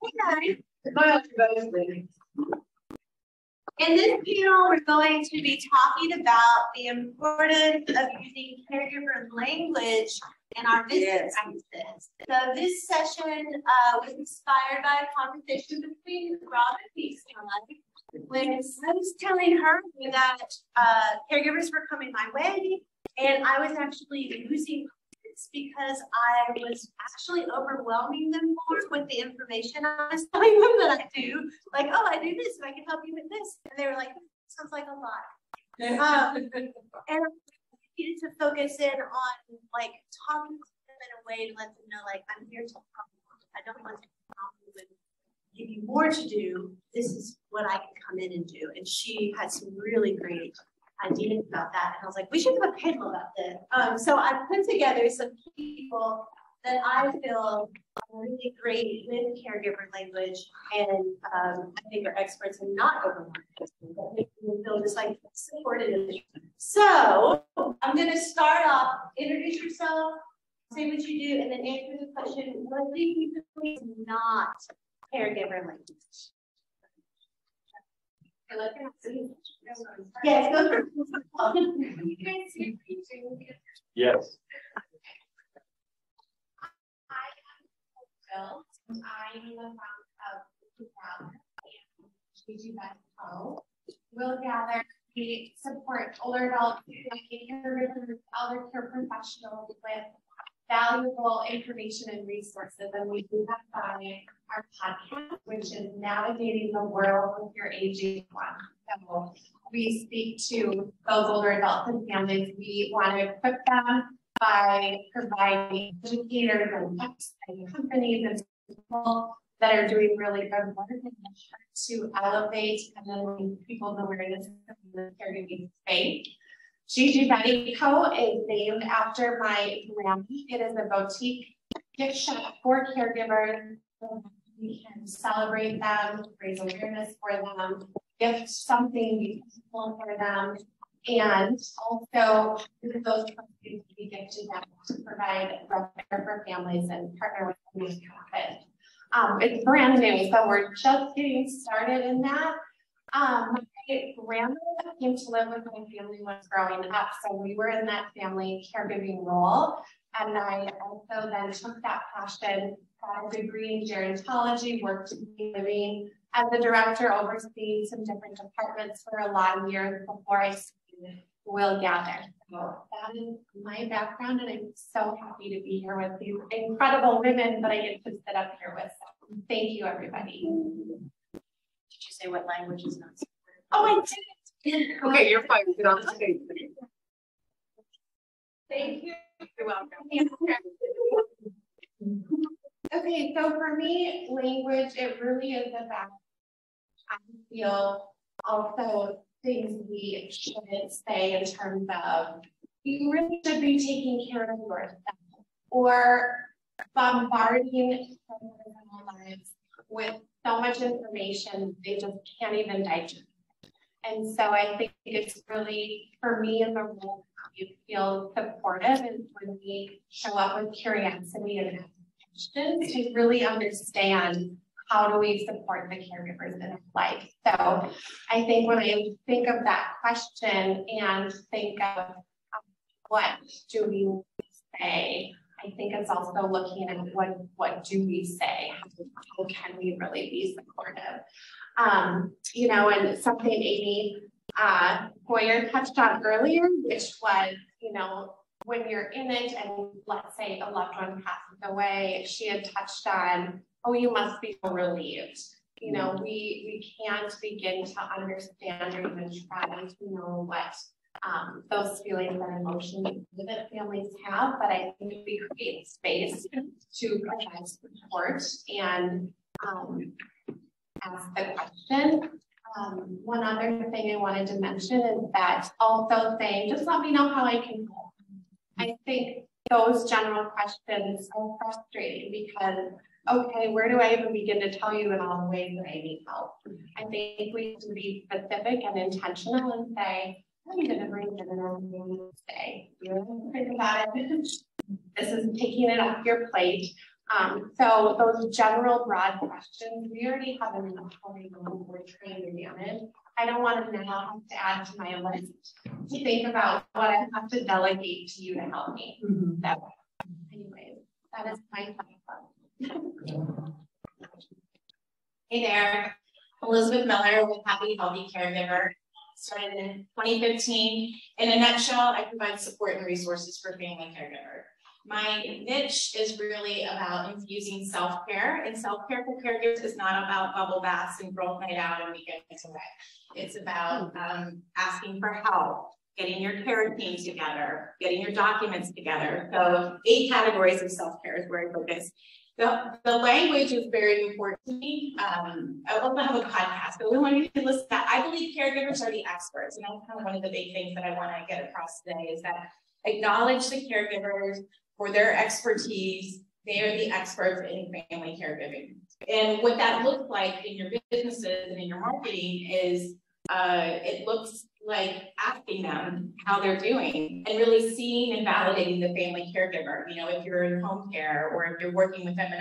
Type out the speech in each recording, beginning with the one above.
Okay. In this panel, we're going to be talking about the importance of using caregiver language in our business practices. So this session was inspired by a conversation between Rob and Lisa when I was telling her that caregivers were coming my way, and I was actually losing because I was actually overwhelming them more with the information I was telling them that I do. Like, oh, I do this and I can help you with this. And they were like, sounds like a lot. And I needed to focus in on like talking to them in a way to let them know, like, I'm here to help you. I don't want to help you and give you more to do. This is what I can come in and do. And she had some really great ideas about that, and I was like, we should have a panel about this. So I put together some people that I feel are really great with caregiver language, and I think are experts in not overmarketing, but make them feel just like supported. So I'm going to start off. Introduce yourself, say what you do, and then answer the question: what do you do is not caregiver language? Yes, go for Yes. I am Bill. I am the founder of Gather and Gigi Co. Will Gather, we support older adults, elder care professionals with valuable information and resources, and we do that by our podcast, which is Navigating the World with Your Aging One. So we speak to those older adults and families. We want to equip them by providing educators and companies and people that are doing really good work to elevate and then people's awareness of the caregiving space. Gigi Co. is named after my brand. It is a boutique gift shop for caregivers. We can celebrate them, raise awareness for them, gift something beautiful for them, and also those proceeds we give to them to provide care for families and partner with nonprofit. It's brand new, so we're just getting started in that. My grandmother came to live with my family when I was growing up, so we were in that family caregiving role. And I also then took that passion, got a degree in gerontology, worked in living as a director, overseeing some different departments for a lot of years before I started Will Gather. So that is my background, and I'm so happy to be here with these incredible women that I get to sit up here with. So thank you, everybody. Did you say what language is not supported? Oh, I did. Okay, you're fine. Get on the stage. Thank you. You're welcome. Okay, so for me, language, it really is about, I feel, also things we shouldn't say in terms of, you really should be taking care of yourself, or bombarding our lives with so much information they just can't even digest. And so I think it's really, for me in the role, you feel supportive is when we show up with curiosity and questions to really understand how do we support the caregivers in our life. So I think when I think of that question and think of what do we say, I think it's also looking at what do we say? How can we really be supportive? You know, and something Amy Boyer touched on earlier, which was, you know, when you're in it and let's say a loved one passes away, she had touched on, oh, you must be so relieved. You know, we can't begin to understand or even try to know what those feelings and emotions that families have, but I think we create space to provide support and ask the question. One other thing I wanted to mention is that also saying, just let me know how I can help. I think those general questions are frustrating because, okay, where do I even begin to tell you in all the ways that I need help? I think we have to be specific and intentional and say, I'm going to bring dinner today. You think about it. This is taking it off your plate. So those general broad questions, we already have enough going on we're trying to manage. I don't want to now have to add to my list to think about what I have to delegate to you to help me. That way. Anyways, that is my thought. Hey there, Elizabeth Miller with Happy Healthy Caregiver. Started in 2015. In a nutshell, I provide support and resources for family caregiver. My niche is really about infusing self-care, and self-care for caregivers is not about bubble baths and girls' night out and weekends away. It's about asking for help, getting your care team together, getting your documents together. So 8 categories of self-care is where I focus. The language is very important to me. I also have a podcast, but we want you to listen to that. I believe caregivers are the experts, and that's kind of one of the big things that I want to get across today is that acknowledge the caregivers for their expertise. They are the experts in family caregiving. And what that looks like in your businesses and in your marketing is it looks like asking them how they're doing and really seeing and validating the family caregiver. You know, if you're in home care or if you're working with them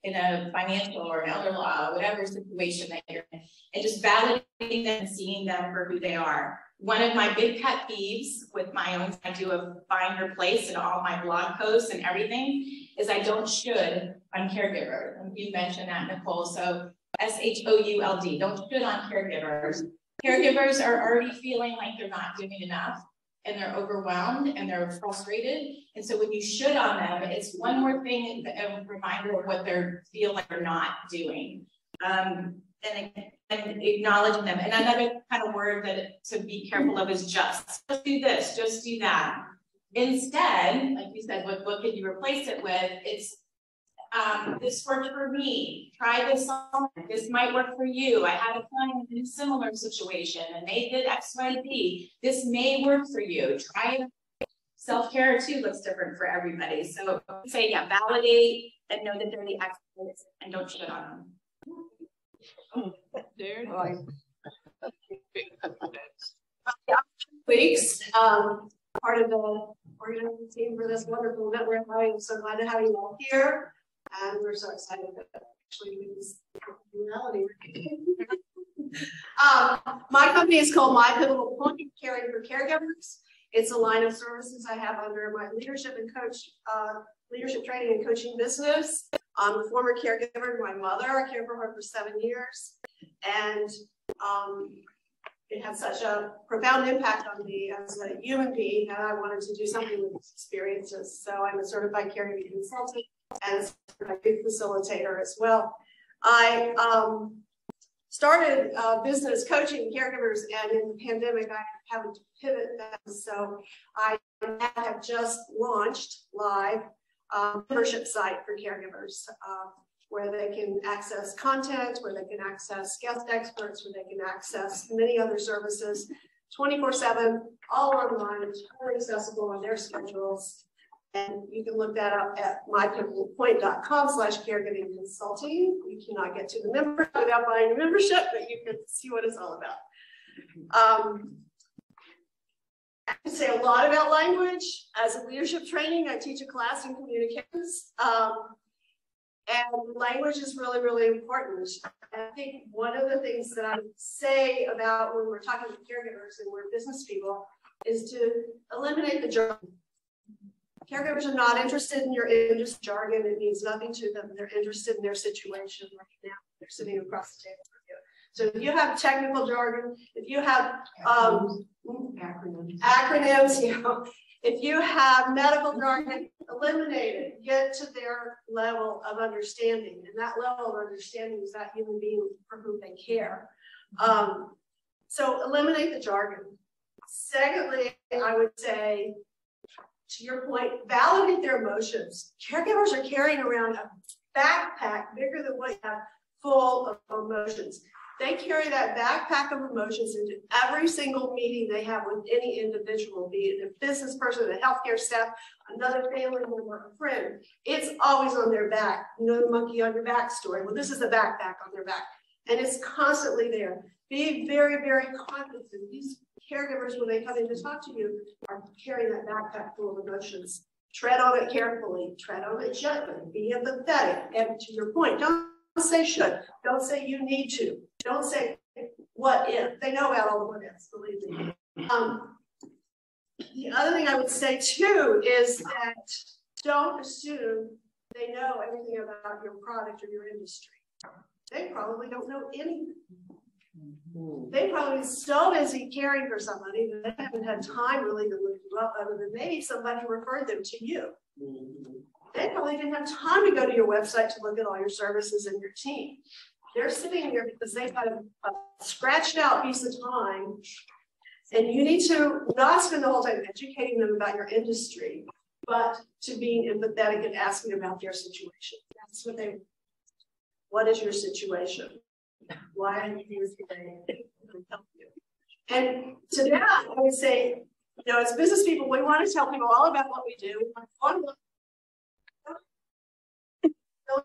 in a financial or an elder law, whatever situation that you're in, and just validating them and seeing them for who they are. One of my big pet peeves with my own, I do a find your place in all my blog posts and everything, is I don't should on caregivers. And you mentioned that, Nicole. So SHOULD, don't should on caregivers. Caregivers are already feeling like they're not doing enough and they're overwhelmed and they're frustrated. And so when you should on them, it's one more thing, a reminder of what they feel like they're not doing. And acknowledging them. And another kind of word that to be careful of is just do this, just do that. Instead, like you said, what could you replace it with? It's this worked for me. Try this on. This might work for you. I had a client in a similar situation and they did X, Y, Z. This may work for you. Try it. Self-care too looks different for everybody. So say, yeah, validate and know that they're the experts and don't shit on them. Weeks, part of the organizing team for this wonderful network. I am so glad to have you all here, and we're so excited that actually this reality. My company is called My Pivotal Point, Caring for Caregivers. It's a line of services I have under my leadership training and coaching business. I'm a former caregiver to my mother. I cared for her for 7 years. And it had such a profound impact on me as a human being that I wanted to do something with these experiences. So I'm a certified caregiving consultant and a certified youth facilitator as well. I started business coaching caregivers, and in the pandemic, I had to pivot that. So I have just launched live membership site for caregivers where they can access content, where they can access guest experts, where they can access many other services 24/7, all online, totally accessible on their schedules. And you can look that up at mypivotalpoint.com/caregiving consulting. You cannot get to the membership without buying a membership, but you can see what it's all about. I can say a lot about language. As a leadership training, I teach a class in communications. And language is really, really important. And I think one of the things that I would say about when we're talking to caregivers and we're business people is to eliminate the jargon. Caregivers are not interested in your industry jargon. It means nothing to them. They're interested in their situation right now. They're sitting across the table from you. So if you have technical jargon, if you have acronyms, you know, if you have medical jargon, eliminate it. Get to their level of understanding. And that level of understanding is that human being for whom they care. So eliminate the jargon. Secondly, I would say, to your point, validate their emotions. Caregivers are carrying around a backpack bigger than what you have, full of emotions. They carry that backpack of emotions into every single meeting they have with any individual, be it a business person, a healthcare staff, another family member, a friend. It's always on their back. You know the monkey on your back story. Well, this is the backpack on their back. And it's constantly there. Be very, very confident. These caregivers, when they come in to talk to you, are carrying that backpack full of emotions. Tread on it carefully, tread on it gently, be empathetic. And to your point, don't say should, don't say you need to, don't say what if. They know about all the what ifs, believe me. The other thing I would say too is that don't assume they know everything about your product or your industry. They probably don't know anything. They probably so busy caring for somebody that they haven't had time really to look you up, other than maybe somebody referred them to you. They probably didn't have time to go to your website to look at all your services and your team. They're sitting here because they've got a scratched out piece of time, and you need to not spend the whole time educating them about your industry, but to being empathetic and asking about their situation. That's what they. What is your situation? Why are you here today? Help you. And to that, I would say, you know, as business people, we want to tell people all about what we do. They don't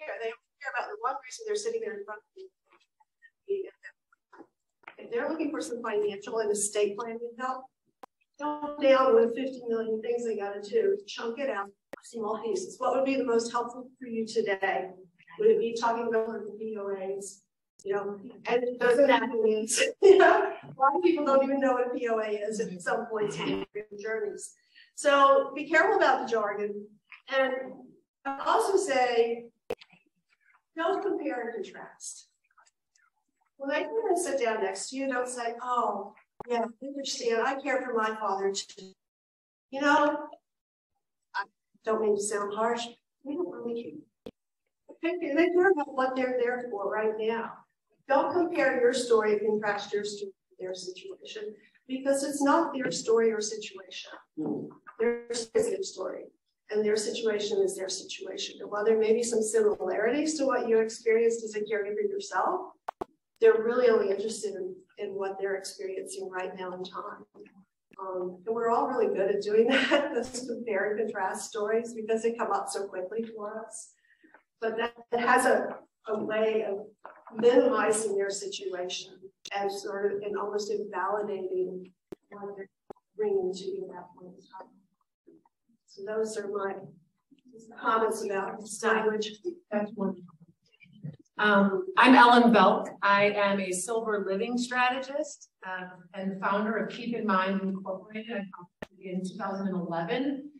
care about the one reason they're sitting there in front of you. If they're looking for some financial and estate planning help, don't down with 50 million things they got to do. Chunk it out, small pieces. What would be the most helpful for you today? Would it be talking about the POAs? You know, and those acronyms. You know, a lot of people don't even know what a POA is at some points in their journeys. So be careful about the jargon. And I also say, don't compare and contrast. When I come and sit down next to you, don't say, oh, yeah, I understand. I care for my father too. You know, I don't mean to sound harsh. We don't really care. They care about what they're there for right now. Don't compare your story and contrast your story with their situation, because it's not their story or situation. Theirs is their story, and their situation is their situation. And while there may be some similarities to what you experienced as a caregiver yourself, they're really only interested in what they're experiencing right now in time. And we're all really good at doing that, this compare and contrast stories, because they come up so quickly for us. But that has a way of minimizing their situation and sort of and almost invalidating what they're bringing to you at that point in time. So those are my comments about language. That's wonderful. I'm Ellen Belk. I am a silver living strategist and founder of Keep in Mind Incorporated. I founded in 2011.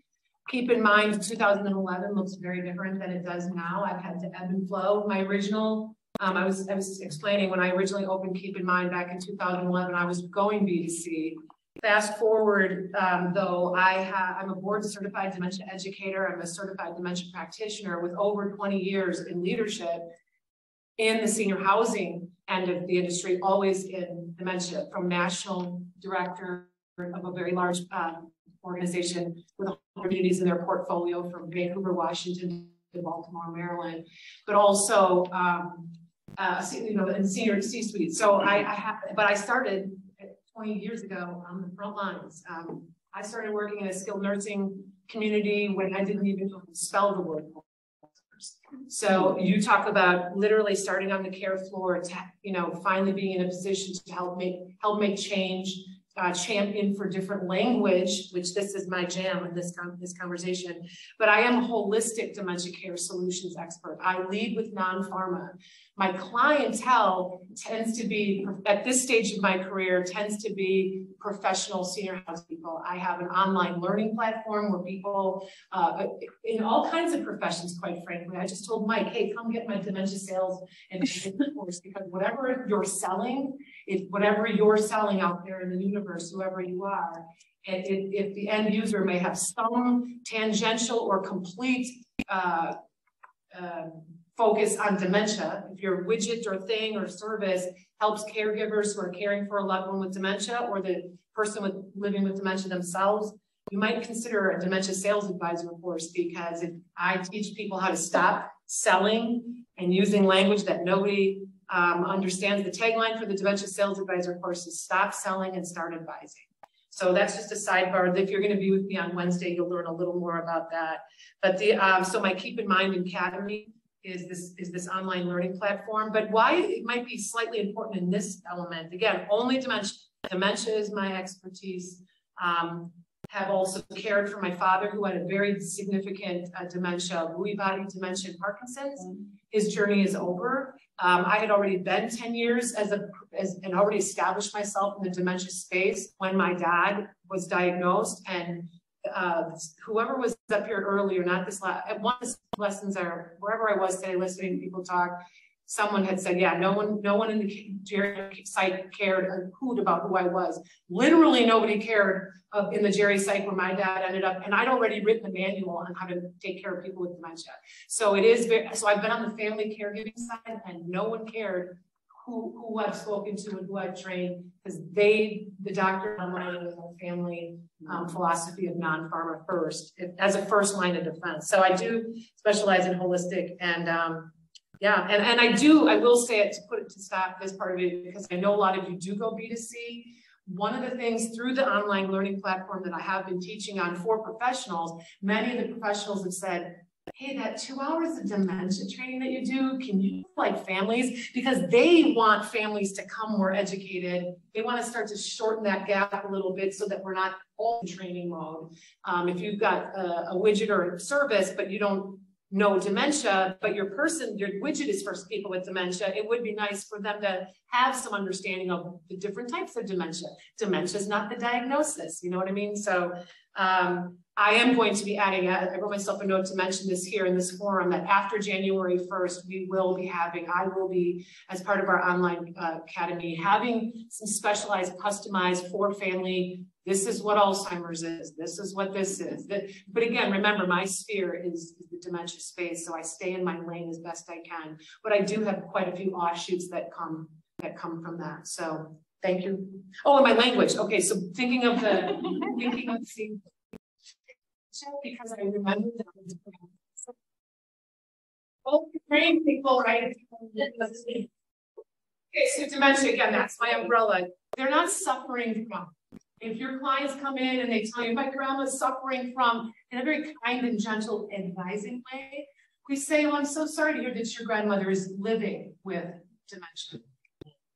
Keep in mind, 2011 looks very different than it does now. I've had to ebb and flow. My original, I was explaining when I originally opened Keep in Mind back in 2011, I was going B2C. Fast forward, though, I'm a board certified dementia educator. I'm a certified dementia practitioner with over 20 years in leadership in the senior housing end of the industry, always in dementia, from national director of a very large organization with communities in their portfolio from Vancouver, Washington to Baltimore, Maryland, but also you know, in senior C-suite. So I started 20 years ago on the front lines. I started working in a skilled nursing community when I didn't even spell the word. So you talk about literally starting on the care floor, to, you know, finally being in a position to help make change. Champion for different language, which this is my jam in this conversation, but I am a holistic dementia care solutions expert. I lead with non-pharma. My clientele tends to be, at this stage of my career, tends to be professional senior housing people. I have an online learning platform where people in all kinds of professions, quite frankly. I just told Mike, hey, come get my dementia sales and course, because whatever you're selling, whatever you're selling out there in the universe, whoever you are, and if the end user may have some tangential or complete focus on dementia, if your widget or thing or service helps caregivers who are caring for a loved one with dementia or the person living with dementia themselves, you might consider a dementia sales advisor course, because I teach people how to stop selling and using language that nobody understands. The tagline for the dementia sales advisor course is stop selling and start advising. So that's just a sidebar. If you're going to be with me on Wednesday, you'll learn a little more about that. But so my Keep in Mind Academy is this online learning platform. But why it might be slightly important in this element, again, only dementia. Dementia is my expertise. have also cared for my father, who had a very significant dementia, Lewy body dementia, and Parkinson's. His journey is over. I had already been 10 years and already established myself in the dementia space when my dad was diagnosed. And whoever was up here earlier, not this last, one of the lessons are wherever I was today listening to people talk, someone had said, yeah, no one in the Jerry site cared a hoot about who I was. Literally nobody cared in the Jerry site where my dad ended up, and I'd already written a manual on how to take care of people with dementia. So it is so I've been on the family caregiving side, and no one cared who I've spoken to and who I've trained, because the doctor and my family philosophy of non-pharma first, as a first line of defense. So I do specialize in holistic and yeah, and I will say it to put it to stop this part of it, because I know a lot of you do go B2C. One of the things through the online learning platform that I have been teaching on for professionals, many of the professionals have said, hey, that 2 hours of dementia training that you do, can you like families? Because they want families to come more educated. They want to start to shorten that gap a little bit so that we're not all in training mode. If you've got a widget or a service, but you don't know dementia, but your widget is for people with dementia, it would be nice for them to have some understanding of the different types of dementia. Dementia is not the diagnosis, you know what I mean? So I am going to be adding, I wrote myself a note to mention this here in this forum, that after January 1st, I will be, as part of our online academy, having some specialized, customized for family. This is what Alzheimer's is. This is what this is. But again, remember, my sphere is the dementia space, so I stay in my lane as best I can. But I do have quite a few offshoots that come from that. So thank you. Oh, and my language. Okay, so thinking of because I remember that. Oh, train people, right? Okay, so dementia, again, that's my umbrella. They're not suffering from. If your clients come in and they tell you, my grandma's suffering from, in a very kind and gentle advising way, we say, well, I'm so sorry to hear that your grandmother is living with dementia.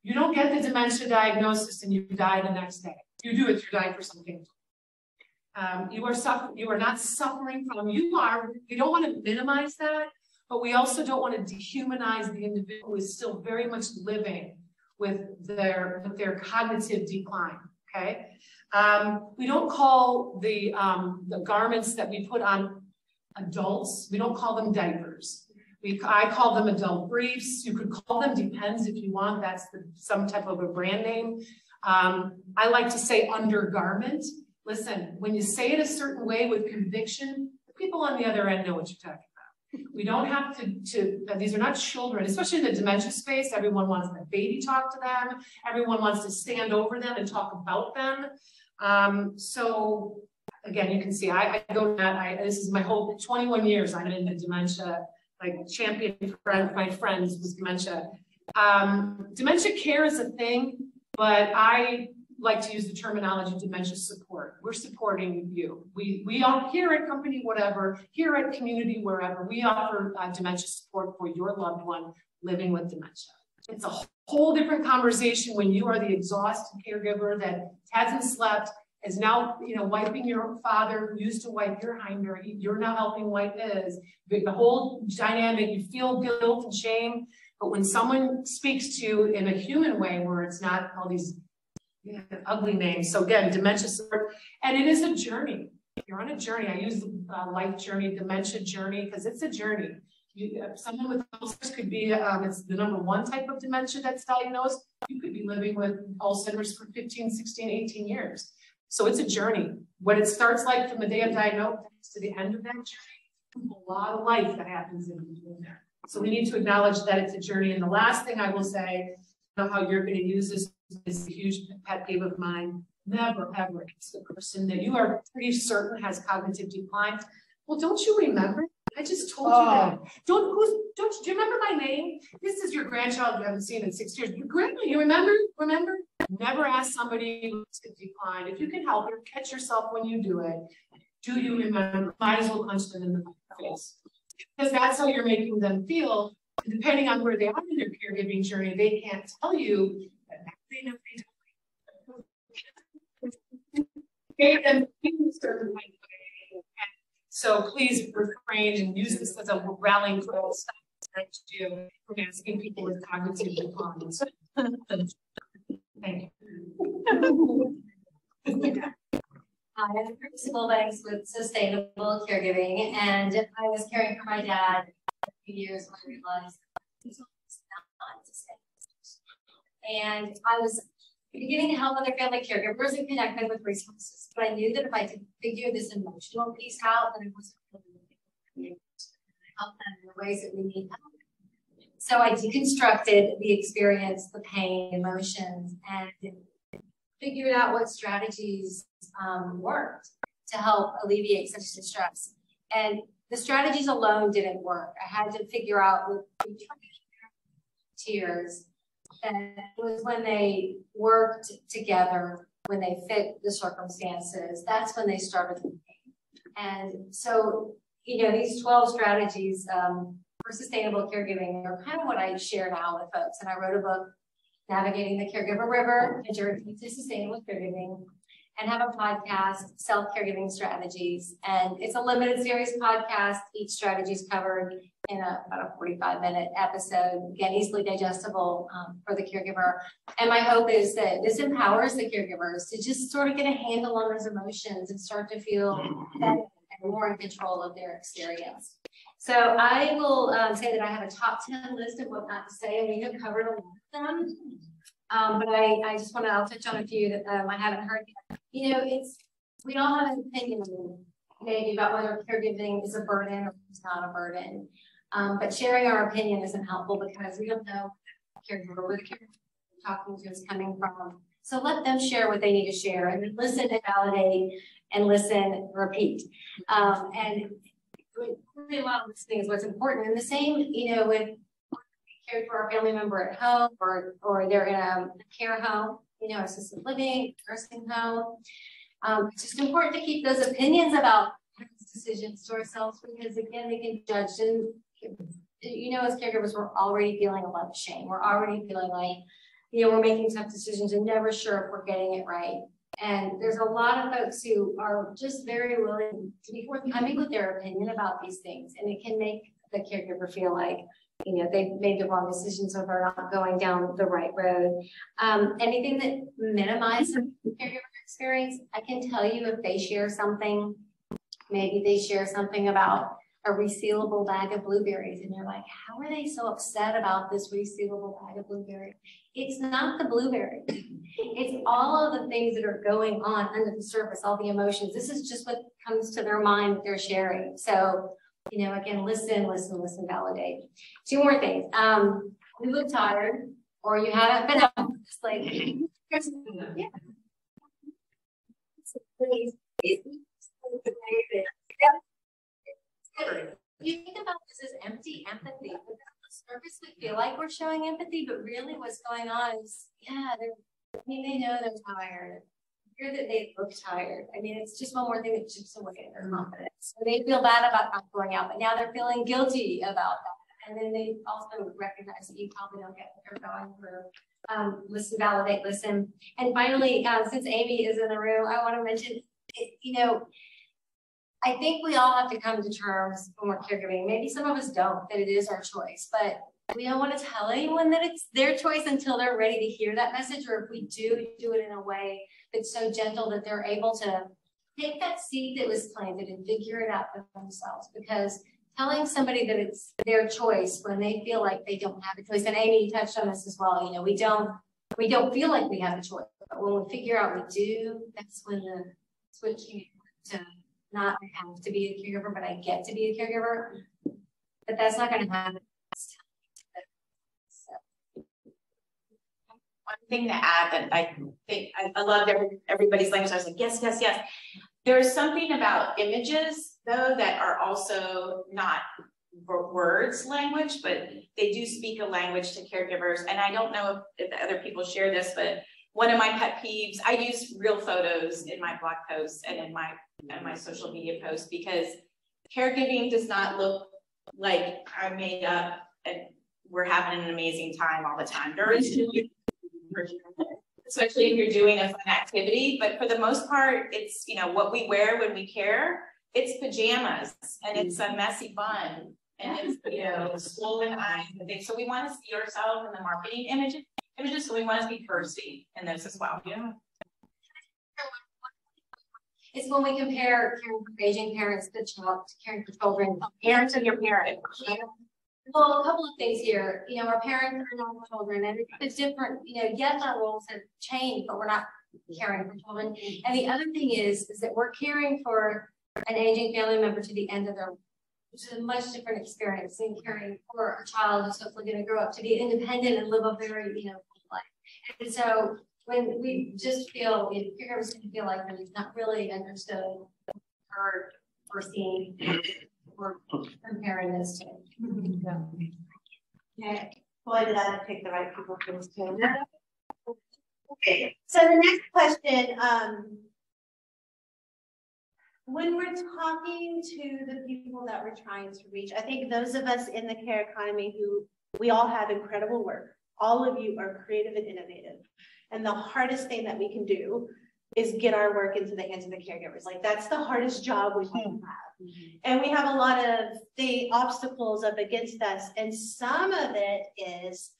You don't get the dementia diagnosis and you die the next day. You do it, you're dying for something. You are not suffering from, we don't want to minimize that, but we also don't want to dehumanize the individual who is still very much living with their cognitive decline. Okay, we don't call the garments that we put on adults, we don't call them diapers. I call them adult briefs. You could call them, depends if you want, that's some type of a brand name. I like to say undergarment. Listen, when you say it a certain way with conviction, the people on the other end know what you're talking about. We don't have to these are not children, especially in the dementia space. Everyone wants the baby talk to them. Everyone wants to stand over them and talk about them. So again, you can see, I go to that. This is my whole 21 years I've been in the dementia, like champion for my friends with dementia. Dementia care is a thing, but I like to use the terminology dementia support. We're supporting you. We all here at company, whatever, here at community, wherever, we offer dementia support for your loved one living with dementia. It's a whole different conversation when you are the exhausted caregiver that hasn't slept, is now, wiping your father who used to wipe your hinder. You're now helping wipe his. The whole dynamic, you feel guilt and shame. But when someone speaks to you in a human way, where it's not all these ugly names. So again, dementia support, and it is a journey. You're on a journey. I use the life journey, dementia journey, because it's a journey. Someone with Alzheimer's could be, it's the #1 type of dementia that's diagnosed. You could be living with Alzheimer's for 15, 16, 18 years. So it's a journey. What it starts like from the day of diagnosis to the end of that journey, a lot of life that happens in between there. So we need to acknowledge that it's a journey. And the last thing I will say, how you're going to use this is a huge pet peeve of mine. Never, ever ask the person that you are pretty certain has cognitive decline. Well, don't you remember? I just told you that. Do you remember my name? This is your grandchild you haven't seen in 6 years. Your grandma, you remember? Remember? Never ask somebody who's declined. If you can help her, catch yourself when you do it. Do you remember? Might as well punch them in the face. Because that's how you're making them feel. Depending on where they are in their caregiving journey, they can't tell you that they know they don't. And so please refrain and use this as a rallying cry to asking people with cognitive declines. Thank you. Hi, I'm Principal Banks with Sustainable Caregiving, and I was caring for my dad for a few years when I realized he's not sustainable. And I was beginning to help other family caregivers and connect them with resources, but I knew that if I could figure this emotional piece out, then it wasn't really help them in the ways that we need help. So I deconstructed the experience, the pain, emotions, and figured out what strategies worked to help alleviate such distress. And the strategies alone didn't work. I had to figure out with tears that it was when they worked together, when they fit the circumstances, that's when they started the pain. And so, you know, these 12 strategies for sustainable caregiving are kind of what I share now with folks. And I wrote a book, Navigating the Caregiver River, A Journey to Sustainable Caregiving, and have a podcast, Self-Caregiving Strategies. And it's a limited series podcast. Each strategy is covered in about a 45-minute episode, again, easily digestible for the caregiver. And my hope is that this empowers the caregivers to just sort of get a handle on those emotions and start to feel better and more in control of their experience. So I will say that I have a top 10 list of what not to say, and we have covered a lot of them. But I just want to, I'll touch on a few that I haven't heard yet. You know, we all have an opinion maybe about whether caregiving is a burden or it's not a burden. But sharing our opinion isn't helpful because we don't know where the caregiver we're talking to is coming from. So let them share what they need to share, and then listen and validate, and listen, repeat. And really a lot of listening is what's important. And the same, you know, with cared for a family member at home, or they're in a care home, you know, assisted living, nursing home. It's just important to keep those opinions about decisions to ourselves, because again, they can judge. And you know, as caregivers, we're already feeling a lot of shame. We're already feeling like, you know, we're making tough decisions and never sure if we're getting it right. And there's a lot of folks who are just very willing to be forthcoming with their opinion about these things. And it can make the caregiver feel like, you know, they've made the wrong decisions or they're not going down the right road. Anything that minimizes the caregiver experience, I can tell you if they share something, maybe they share something about a resealable bag of blueberries, and you're like, how are they so upset about this resealable bag of blueberries? It's not the blueberry. It's all of the things that are going on under the surface, all the emotions. This is just what comes to their mind that they're sharing. So, you know, again, listen, validate. Two more things. You look tired, or you haven't been out. Just like, yeah. You think about this as empty empathy. On the surface, we feel like we're showing empathy, but really what's going on is, yeah, they know they're tired. Hear that they look tired. I mean, it's just one more thing that chips away at their confidence. So they feel bad about not going out, but now they're feeling guilty about that. And then they also recognize that you probably don't get what they're going through. Listen, validate, listen. And finally, since Amy is in the room, I want to mention, you know, I think we all have to come to terms when we're caregiving. Maybe some of us don't, that it is our choice, but we don't want to tell anyone that it's their choice until they're ready to hear that message, or if we do it in a way that's so gentle that they're able to take that seed that was planted and figure it out for themselves. Because telling somebody that it's their choice when they feel like they don't have a choice, and Amy touched on this as well, you know, we don't feel like we have a choice, but when we figure out we do, that's when the switching to not I have to be a caregiver, but I get to be a caregiver. But that's not going to happen. One thing to add that I think I loved everybody's language. I was like, yes, yes, yes. There's something about images, though, that are also not words language, but they do speak a language to caregivers. And I don't know if other people share this, but one of my pet peeves, I use real photos in my blog posts and in my social media posts, because caregiving does not look like I'm made up and we're having an amazing time all the time. There is especially if you're doing a fun activity. But for the most part, it's, you know, what we wear when we care. It's pajamas and it's a messy bun and it's, you know, swollen eyes and things. So we want to see ourselves in the marketing images. So we want to be thirsty in those as well. Yeah. It's when we compare caring for aging parents to caring for children. Parents of your parents. Well, a couple of things here. You know, our parents are not children, and it's different. You know, yes, our roles have changed, but we're not caring for children. And the other thing is that we're caring for an aging family member to the end of their, which is a much different experience than caring for a child who's hopefully going to grow up to be independent and live a very, you know, full life. And so when we just feel, you know, caregivers can feel like they're not really understood, heard, or seen, we're comparing this to. Okay, boy, did I pick the right people for this too. Okay, so the next question, when we're talking to the people that we're trying to reach, I think those of us in the care economy who we all have incredible work. All of you are creative and innovative. And the hardest thing that we can do is get our work into the hands of the caregivers. Like that's the hardest job we can have. And we have a lot of the obstacles up against us. And some of it is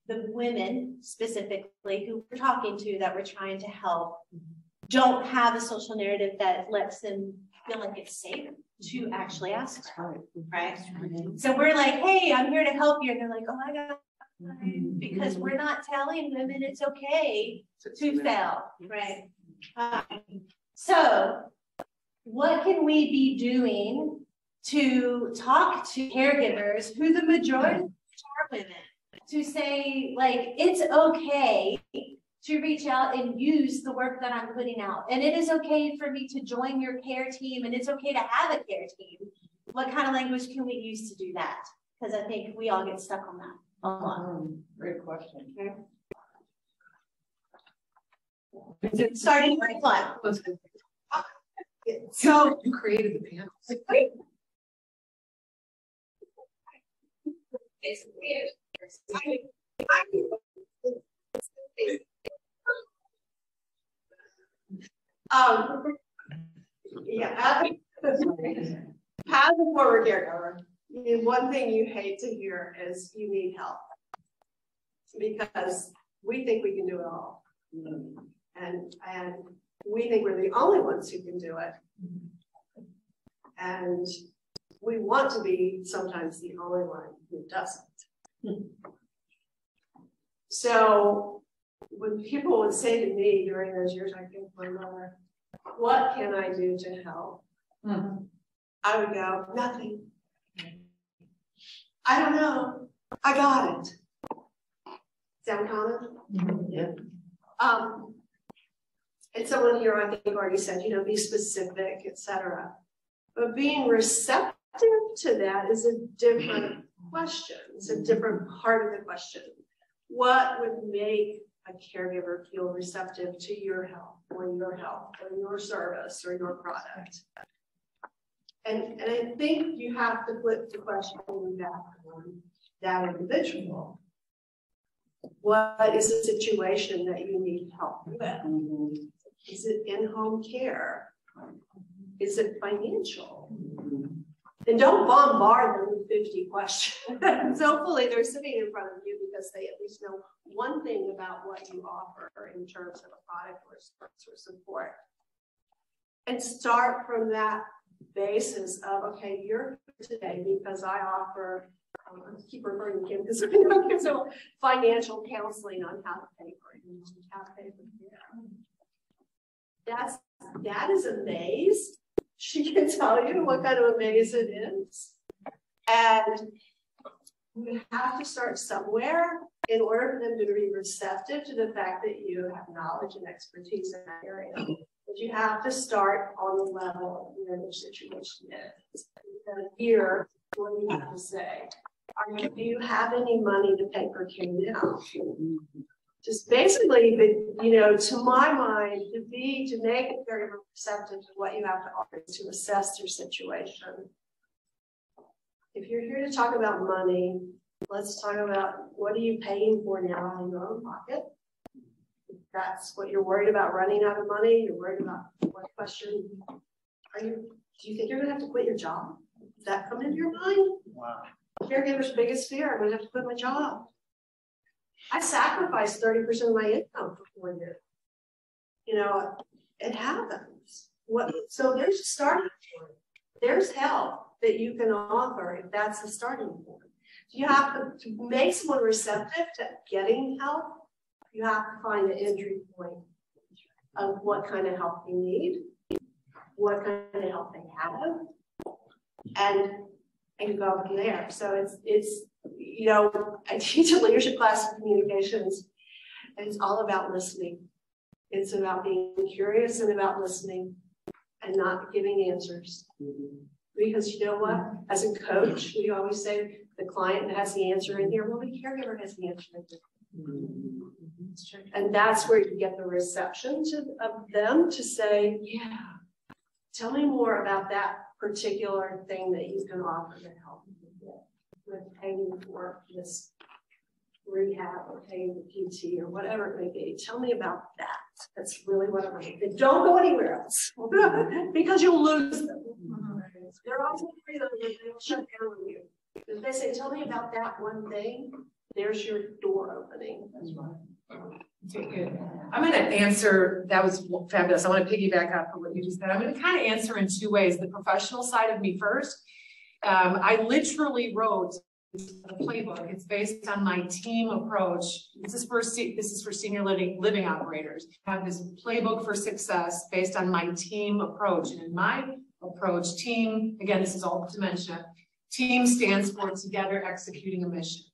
the women specifically who we're talking to that we're trying to help don't have a social narrative that lets them feel like it's safe to actually ask for help, right? So we're like, hey, I'm here to help you. And they're like, oh my God. Because we're not telling women it's okay to fail, right? So what can we be doing to talk to caregivers who the majority are women to say, like, it's okay to reach out and use the work that I'm putting out. And it is okay for me to join your care team, and it's okay to have a care team. What kind of language can we use to do that? Because I think we all get stuck on that. Great question. Okay. Starting with what? So you created the panel. Yeah, as a former caregiver, one thing you hate to hear is you need help because we think we can do it all, and we think we're the only ones who can do it, and we want to be sometimes the only one who doesn't. So when people would say to me during those years, I think my mother, what can I do to help? I would go, nothing. I don't know. I got it. Sound common? Yeah. And someone here, I think, already said, you know, be specific, etc. But being receptive to that is a different question. It's a different part of the question. What would make a caregiver feel receptive to your help or your service or your product? And I think you have to flip the question back on that individual. What is the situation that you need help with? Is it in-home care? Is it financial? And don't bombard them with 50 questions. Hopefully they're sitting in front of you because they at least know one thing about what you offer in terms of a product or service or support. And start from that basis of, okay, you're here today because I offer, I keep referring to Kim because so financial counseling on how to pay for it, how to pay for care. That is a maze. She can tell you what kind of a maze it is. And you have to start somewhere in order for them to be receptive to the fact that you have knowledge and expertise in that area. But you have to start on the level of where their situation is. And hear what you have to say. Do you have any money to pay for care now? Just basically, you know, to my mind, to make it very receptive to what you have to offer is to assess your situation. If you're here to talk about money, let's talk about what are you paying for now out of your own pocket? that's what you're worried about, running out of money, you're worried about what question, do you think you're gonna have to quit your job? Does that come into your mind? Wow. Caregiver's biggest fear, I'm gonna have to quit my job. I sacrificed 30% of my income for 4 years. You know, it happens. So there's a starting point. There's help that you can offer if that's the starting point. You have to make someone receptive to getting help. You have to find an entry point of what kind of help they need, what kind of help they have, and go from there. So it's you know, I teach a leadership class in communications, and it's all about listening. It's about being curious and about listening and not giving answers. Because you know what? As a coach, we always say the client has the answer in here. Well, the caregiver has the answer in here. And that's where you get the reception of them to say, yeah, tell me more about that particular thing that you can offer to help with paying for this rehab or paying the PT or whatever it may be. Tell me about that. That's really what I'm saying. Don't go anywhere else because you'll lose them. They're always afraid of it. They'll shut down on you. If they say, tell me about that one thing, there's your door opening. That's right. Good. I'm going to answer, that was fabulous. I want to piggyback off of what you just said. I'm going to kind of answer in two ways. The professional side of me first. I literally wrote a playbook. It's based on my team approach. This is for senior living operators. I have this playbook for success based on my team approach. And in my approach, team, again, this is all dementia. Team stands for together executing a mission.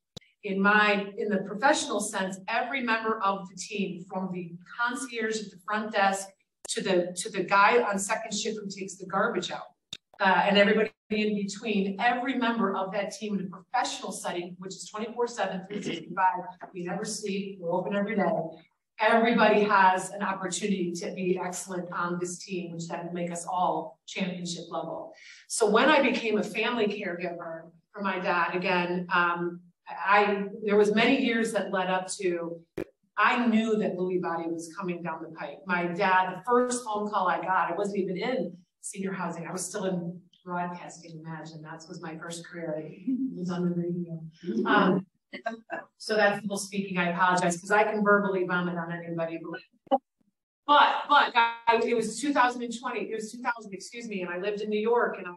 In the professional sense, every member of the team, from the concierge at the front desk to the guy on second shift who takes the garbage out, and everybody in between, every member of that team in a professional setting, which is 24/7, 365, we never sleep, we're open every day. Everybody has an opportunity to be excellent on this team, which then make us all championship level. So when I became a family caregiver for my dad, again, there was many years that led up to, I knew that Lewy body was coming down the pike. My dad, the first phone call I got, I wasn't even in senior housing. I was still in broadcasting, imagine. That was my first career. It was on the radio. So that's people speaking. I apologize because I can verbally vomit on anybody. But it was 2020. It was 2000, excuse me. And I lived in New York, and I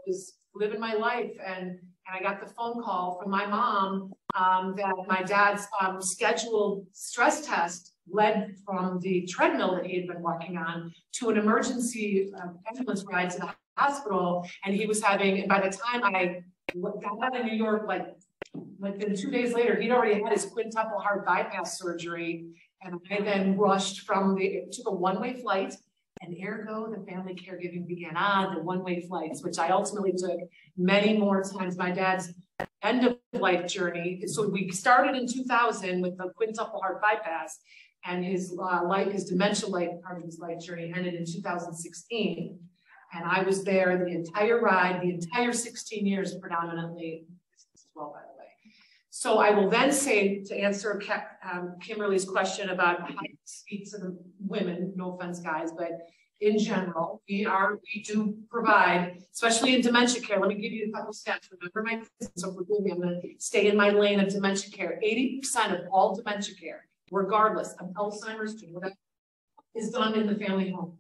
was living my life, and I got the phone call from my mom that my dad's scheduled stress test led from the treadmill that he had been walking on to an emergency ambulance ride to the hospital, and he was having. And by the time I got out of New York, like within 2 days later, he'd already had his quintuple heart bypass surgery, and I then rushed took a one-way flight. And ergo, the family caregiving began the one-way flights, which I ultimately took many more times. My dad's end-of-life journey. So we started in 2000 with the quintuple heart bypass, and his dementia part of his life journey ended in 2016. And I was there the entire ride, the entire 16 years predominantly, as well, by the way. So I will then say, to answer Kimberly's question about how to speak to the women, no offense guys, but in general, we do provide, especially in dementia care. Let me give you a couple stats. Remember my business, so forgive me, I'm going to stay in my lane of dementia care. 80% of all dementia care, regardless of Alzheimer's, whatever, is done in the family home.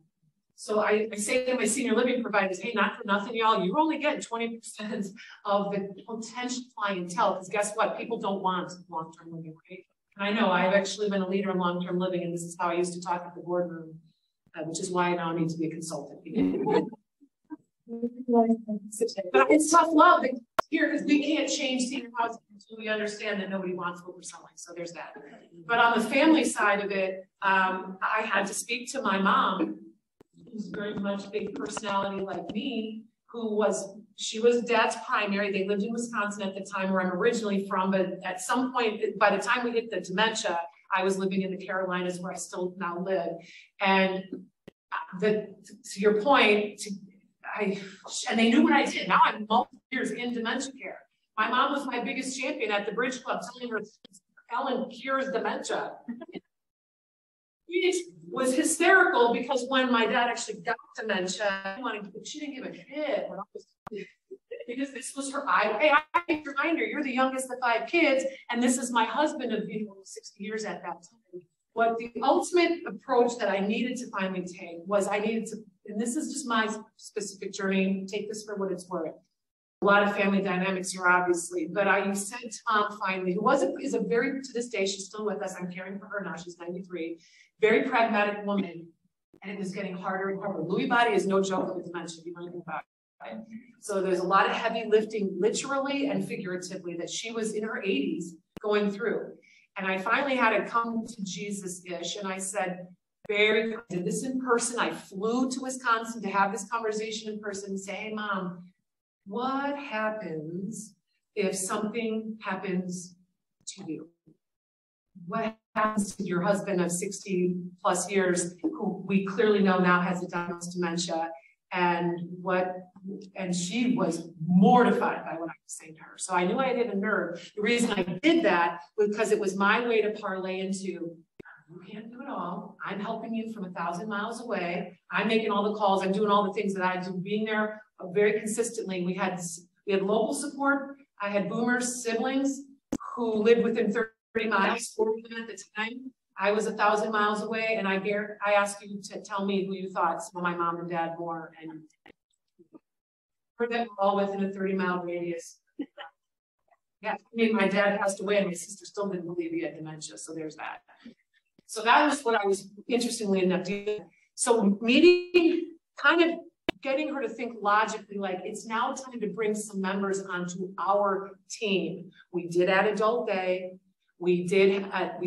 So I say to my senior living providers, hey, not for nothing, y'all, you're only getting 20% of the potential clientele, because guess what? People don't want long-term living, right? And I know I've actually been a leader in long-term living, and this is how I used to talk at the boardroom, which is why I now need to be a consultant. But it's tough love here, because we can't change senior housing until we understand that nobody wants what we're selling. So there's that. But on the family side of it, I had to speak to my mom, who's very much a big personality like me, she was dad's primary. They lived in Wisconsin at the time where I'm originally from, but at some point, by the time we hit the dementia, I was living in the Carolinas where I still now live. And to your point, and they knew what I did. Now I'm multiple years in dementia care. My mom was my biggest champion at the Bridge Club, telling her Ellen cures dementia. It was hysterical because when my dad actually got dementia, she didn't give a shit when I was, because this was her. Hey, I remind her, you're the youngest of 5 kids, and this is my husband of 60 years at that time. What the ultimate approach that I needed to finally take was I needed to, and this is just my specific journey. Take this for what it's worth. A lot of family dynamics here, obviously, but I said Tom finally, who is a very, to this day, she's still with us. I'm caring for her now. She's 93, very pragmatic woman, and it was getting harder and harder. Lewy body is no joke with dementia. You know anything about it, right? So there's a lot of heavy lifting, literally and figuratively, that she was in her 80s going through. And I finally had to come to Jesus-ish, and I said, I did this in person. I flew to Wisconsin to have this conversation in person and say, hey, Mom, what happens if something happens to you? What happens to your husband of 60 plus years, who we clearly know now has a diagnosed dementia, and she was mortified by what I was saying to her. So I knew I had a nerve. The reason I did that was because it was my way to parlay into, you can't do it all. I'm helping you from 1,000 miles away. I'm making all the calls. I'm doing all the things that I do, being there very consistently. We had local support. I had boomers, siblings who lived within 30 miles, 40 at the time. I was 1,000 miles away, and I asked you to tell me who you thought some of my mom and dad were, and for them all within a 30-mile radius. Yeah, I mean, my dad passed away, and my sister still didn't believe he had dementia, so there's that. So that was what I was interestingly enough doing. So meeting, kind of getting her to think logically, like it's now time to bring some members onto our team. We did add adult day. We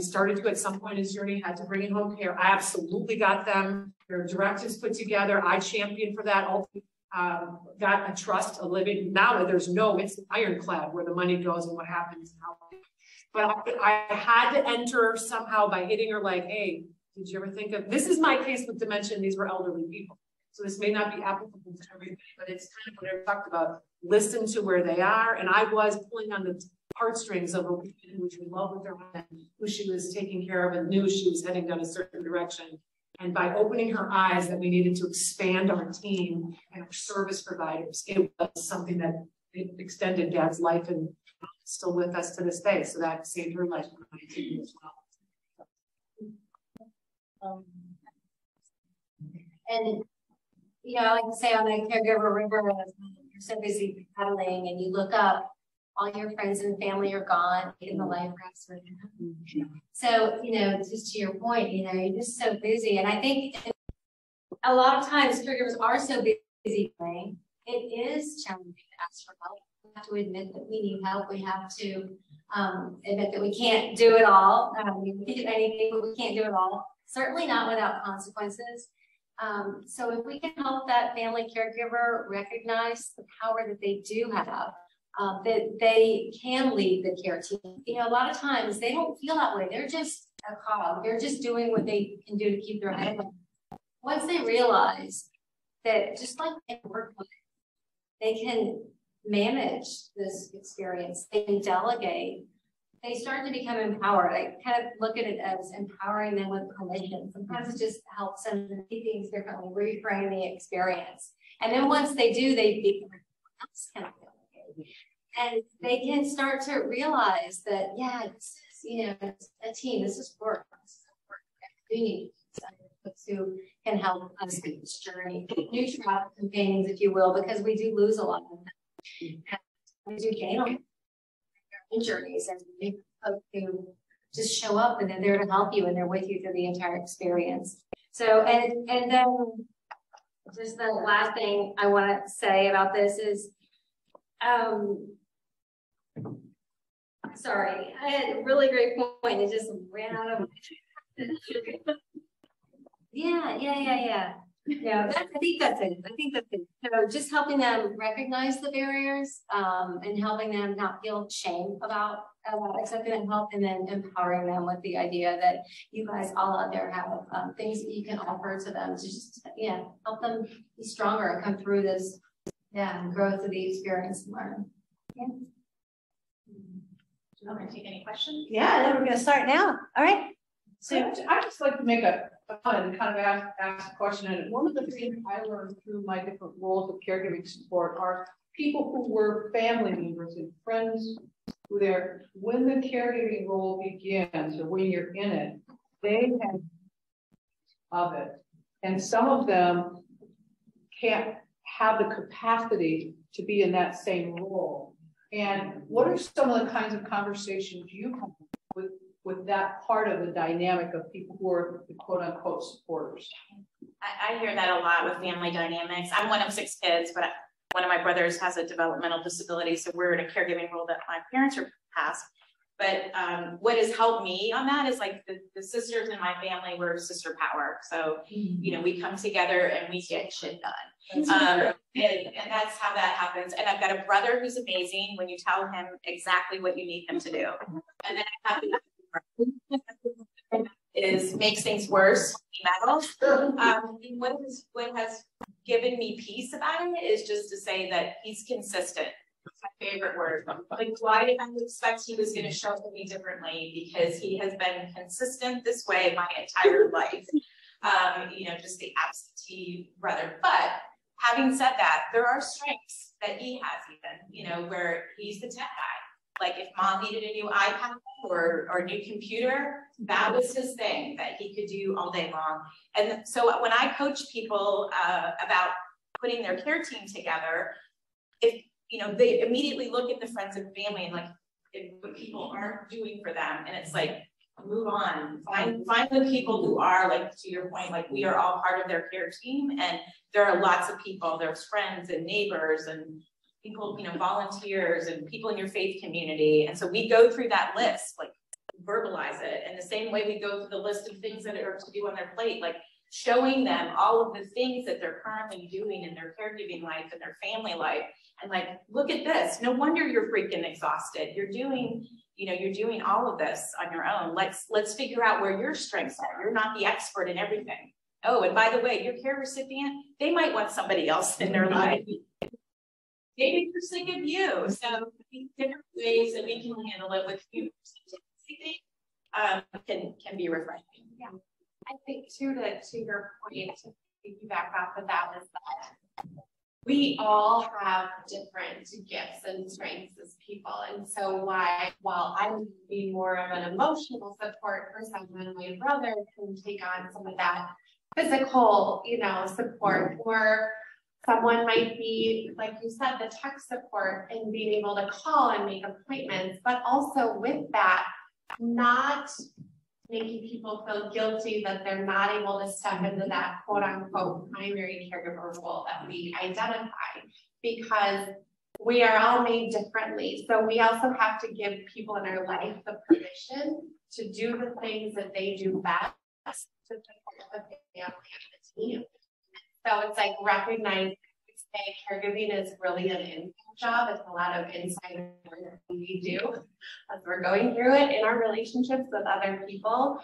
started to, at some point in his journey, had to bring in home care. I absolutely got them. Their directives put together. I championed for that. Got a trust, a living. Now there's it's ironclad where the money goes and what happens. But I had to enter somehow by hitting her like, hey, did you ever think of, this is my case with dementia, and these were elderly people. So this may not be applicable to everybody, but it's kind of what I talked about. Listen to where they are. And I was pulling on the heartstrings of a woman who was in love with her husband, who she was taking care of, and knew she was heading down a certain direction. And by opening her eyes that we needed to expand our team and our service providers, it was something that it extended Dad's life and still with us to this day. So that saved her life for my team as well. And you know, I like to say on the caregiver river, you're so busy paddling and you look up, all your friends and family are gone, in the life rafts. So, you know, just to your point, you know, you're just so busy. And I think a lot of times caregivers are so busy playing, it is challenging to ask for help. We have to admit that we need help. We have to admit that we can't do it all. We can do anything, but we can't do it all. Certainly not without consequences. So if we can help that family caregiver recognize the power that they do have, that they can lead the care team. You know, a lot of times they don't feel that way. They're just a cog. They're just doing what they can do to keep their head on. Once they realize that, just like in workplace, they can manage this experience, they can delegate, they start to become empowered. I kind of look at it as empowering them with permission. Sometimes it just helps them to see things differently, reframe the experience. And then once they do, they become delegate. And they can start to realize that, yeah, this is, you know, it's a team, this is work. We need folks who can help us in this journey. New travel companions, if you will, because we do lose a lot of them. And we do gain on journeys, and folks who just show up and they're there to help you and they're with you through the entire experience. So, and then just the last thing I want to say about this is, sorry, I had a really great point. It just ran out of. Yeah, I think that's it. So just helping them recognize the barriers, and helping them not feel shame about accepting and help, and then empowering them with the idea that you guys all out there have things that you can offer to them to just, help them be stronger and come through this, and grow through the experience and learn. Yeah. Do you want to take any questions? Yeah, then we're going to start now. All right. So I'd just like to make a comment and kind of ask a question. And one of the things I learned through my different roles of caregiving support are people who were family members and friends who there, when the caregiving role begins or when you're in it, they have of it. And some of them can't have the capacity to be in that same role. And what are some of the kinds of conversations you have with that part of the dynamic of people who are the quote unquote supporters? I hear that a lot with family dynamics. I'm one of 6 kids, but one of my brothers has a developmental disability, so we're in a caregiving role that my parents are past. But what has helped me on that is like the sisters in my family were sister power. So, you know, we come together and we get shit done. And that's how that happens. And I've got a brother who's amazing when you tell him exactly what you need him to do. And then I have makes things worse. What has given me peace about it is just to say that he's consistent. It's my favorite word. Like, why did I expect he was going to show up to me differently? Because he has been consistent this way my entire life. You know, just the absentee brother. But having said that, there are strengths that he has even, you know, where he's the tech guy. Like if mom needed a new iPad or a new computer, that was his thing that he could do all day long. And so when I coach people about putting their care team together, if you know, they immediately look at the friends and family and like what people aren't doing for them. And it's like, move on, find the people who are, like, to your point, like we are all part of their care team. And there are lots of people, there's friends and neighbors and people, you know, volunteers and people in your faith community. And so we go through that list, like verbalize it. And the same way we go through the list of things that are to do on their plate, like showing them all of the things that they're currently doing in their caregiving life and their family life. And like, look at this. No wonder you're freaking exhausted. You're doing, you know, you're doing all of this on your own. Let's figure out where your strengths are. You're not the expert in everything. Oh, and by the way, your care recipient, they might want somebody else in their life. Maybe they're sick of you. So different ways that we can handle it with you can be refreshing. Yeah. I think too, to your point, to piggyback off of that, is that we all have different gifts and strengths as people. And so while I would be more of an emotional support for someone, my brother can take on some of that physical, you know, support, or someone might be, like you said, the tech support and being able to call and make appointments, but also with that, not making people feel guilty that they're not able to step into that quote unquote primary caregiver role that we identify, because we are all made differently. So we also have to give people in our life the permission to do the things that they do best to support the family and the team. So it's like recognizing caregiving is really an inside job. It's a lot of inside work that we do as we're going through it in our relationships with other people,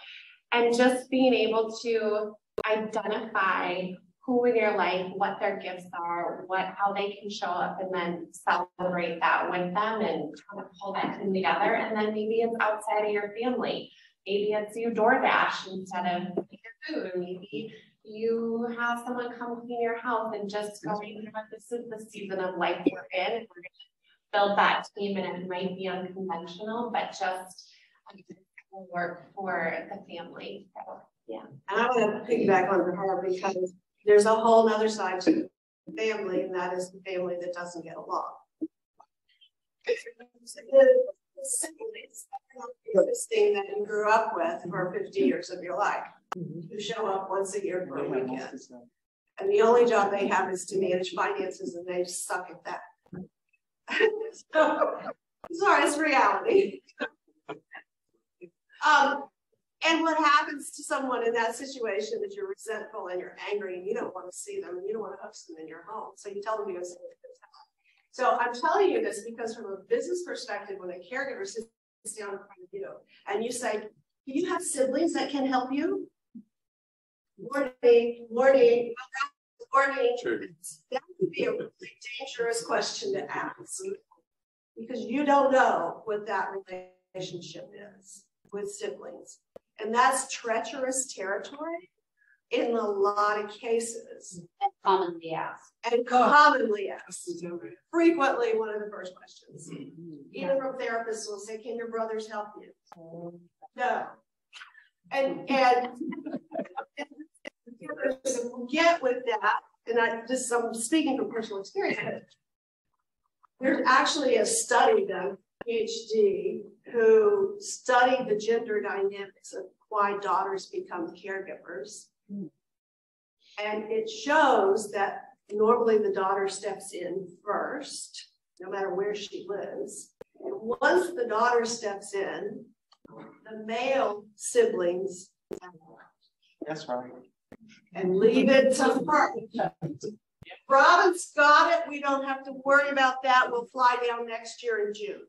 and just being able to identify who in your life, what their gifts are, how they can show up, and then celebrate that with them and kind of pull that team together. And then maybe it's outside of your family. Maybe it's you DoorDash instead of your food. Maybe you have someone come clean your house and just going, you know what, this is the season of life we're in, and we're going to build that team, and it might be unconventional, but just work for the family. So, yeah. And I want to piggyback on her because there's a whole other side to the family, and that is the family that doesn't get along. This thing that you grew up with for 50 years of your life, who show up once a year for a weekend. And the only job they have is to manage finances, and they suck at that. So, sorry, it's reality. And what happens to someone in that situation is you're resentful and you're angry and you don't want to see them and you don't want to host them in your home. So you tell them to go sit at the house. So I'm telling you this because from a business perspective, when a caregiver sits down in front of you and you say, do you have siblings that can help you? Warning. True. That could be a really dangerous question to ask because you don't know what that relationship is with siblings. And that's treacherous territory in a lot of cases. And commonly asked. And commonly asked. Frequently one of the first questions. Even from therapists will say, can your brothers help you? No. And get with that, and I'm speaking from personal experience. There's actually a study done, PhD, who studied the gender dynamics of why daughters become caregivers. And it shows that normally the daughter steps in first, no matter where she lives. And once the daughter steps in, the male siblings That's right. and leave it to her. Robin's got it. We don't have to worry about that. We'll fly down next year in June.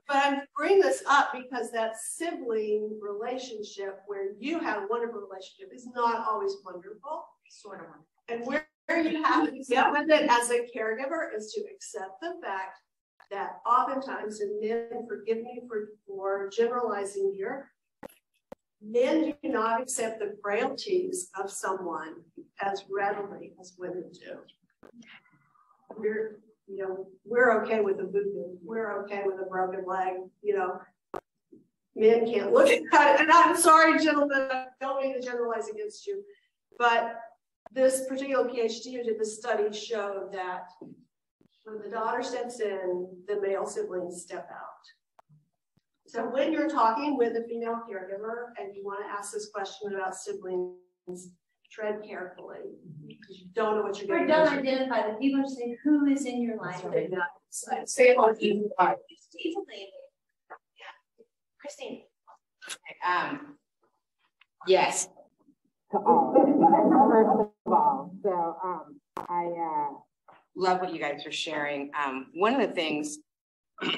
But I bring this up because that sibling relationship where you have a wonderful relationship is not always wonderful. Sort of. And where you have to get with it as a caregiver is to accept the fact that oftentimes, and men, forgive me for generalizing here, men do not accept the frailties of someone as readily as women do. We're okay with a boo-boo. We're okay with a broken leg. Men can't look at it. And I'm sorry, gentlemen, I don't mean to generalize against you, but this particular PhD who did the study showed that when the daughter steps in, the male siblings step out. So when you're talking with a female caregiver and you want to ask this question about siblings, tread carefully because you don't know what you're going to do. Or don't identify the people who say, who is in your life? Say it on either side. Christine. Yes. First of all, so I love what you guys are sharing. One of the things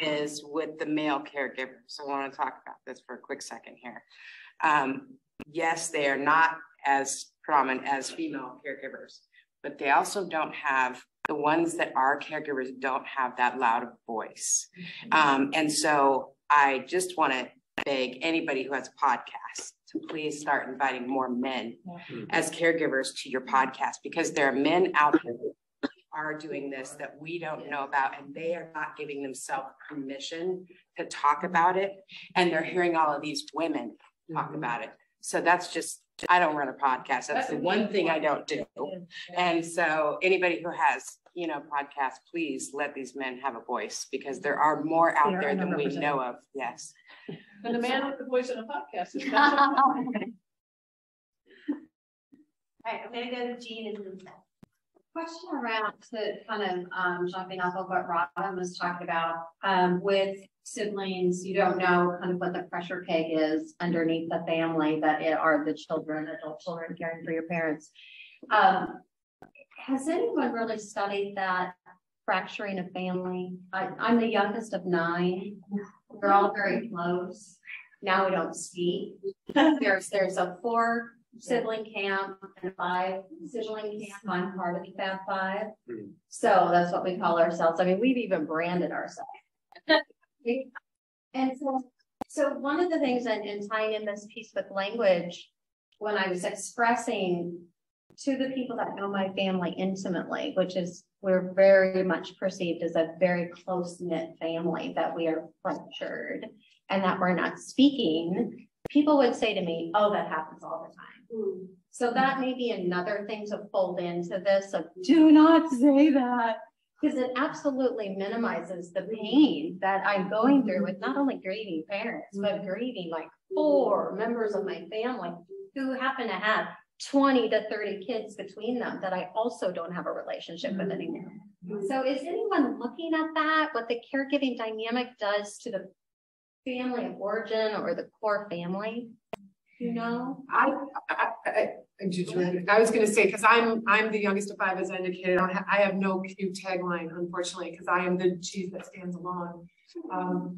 is with the male caregivers. I want to talk about this for a quick second here. Yes, they are not as prominent as female caregivers, but they also don't have, the ones that are caregivers don't have that loud of voice. And so I just want to beg anybody who has a podcast to please start inviting more men as caregivers to your podcast, because there are men out there who are doing this that we don't know about, and they are not giving themselves permission to talk about it. And they're hearing all of these women talk about it. So that's just, I don't run a podcast. That's the one thing I don't do. And so anybody who has, podcasts, please let these men have a voice, because there are more out there than we know of. Yes. And the man with the voice in a podcast is All right, I'm going to go to Jean and Lisa. Question around to kind of jumping off of what Robin was talking about with siblings. You don't know kind of what the pressure cake is underneath the family that are the children, adult children caring for your parents. Has anyone really studied that fracturing a family? I'm the youngest of 9. We're all very close. Now we don't speak. There's a 4 sibling camp and 5 sibling camp. I'm part of the Fab 5. So that's what we call ourselves. I mean, we've even branded ourselves. And so one of the things in tying in this piece with language, when I was expressing to the people that know my family intimately, which is we're very much perceived as a very close-knit family, that we are fractured and that we're not speaking, people would say to me, oh, that happens all the time. So that may be another thing to fold into this of do not say that, because it absolutely minimizes the pain that I'm going through with not only grieving parents, but grieving like 4 members of my family who happen to have 20 to 30 kids between them that I also don't have a relationship with anymore. So is anyone looking at that, what the caregiving dynamic does to the family of origin or the core family? I was going to say, because I'm the youngest of 5, as I indicated. I have no cute tagline, unfortunately, because I am the cheese that stands alone.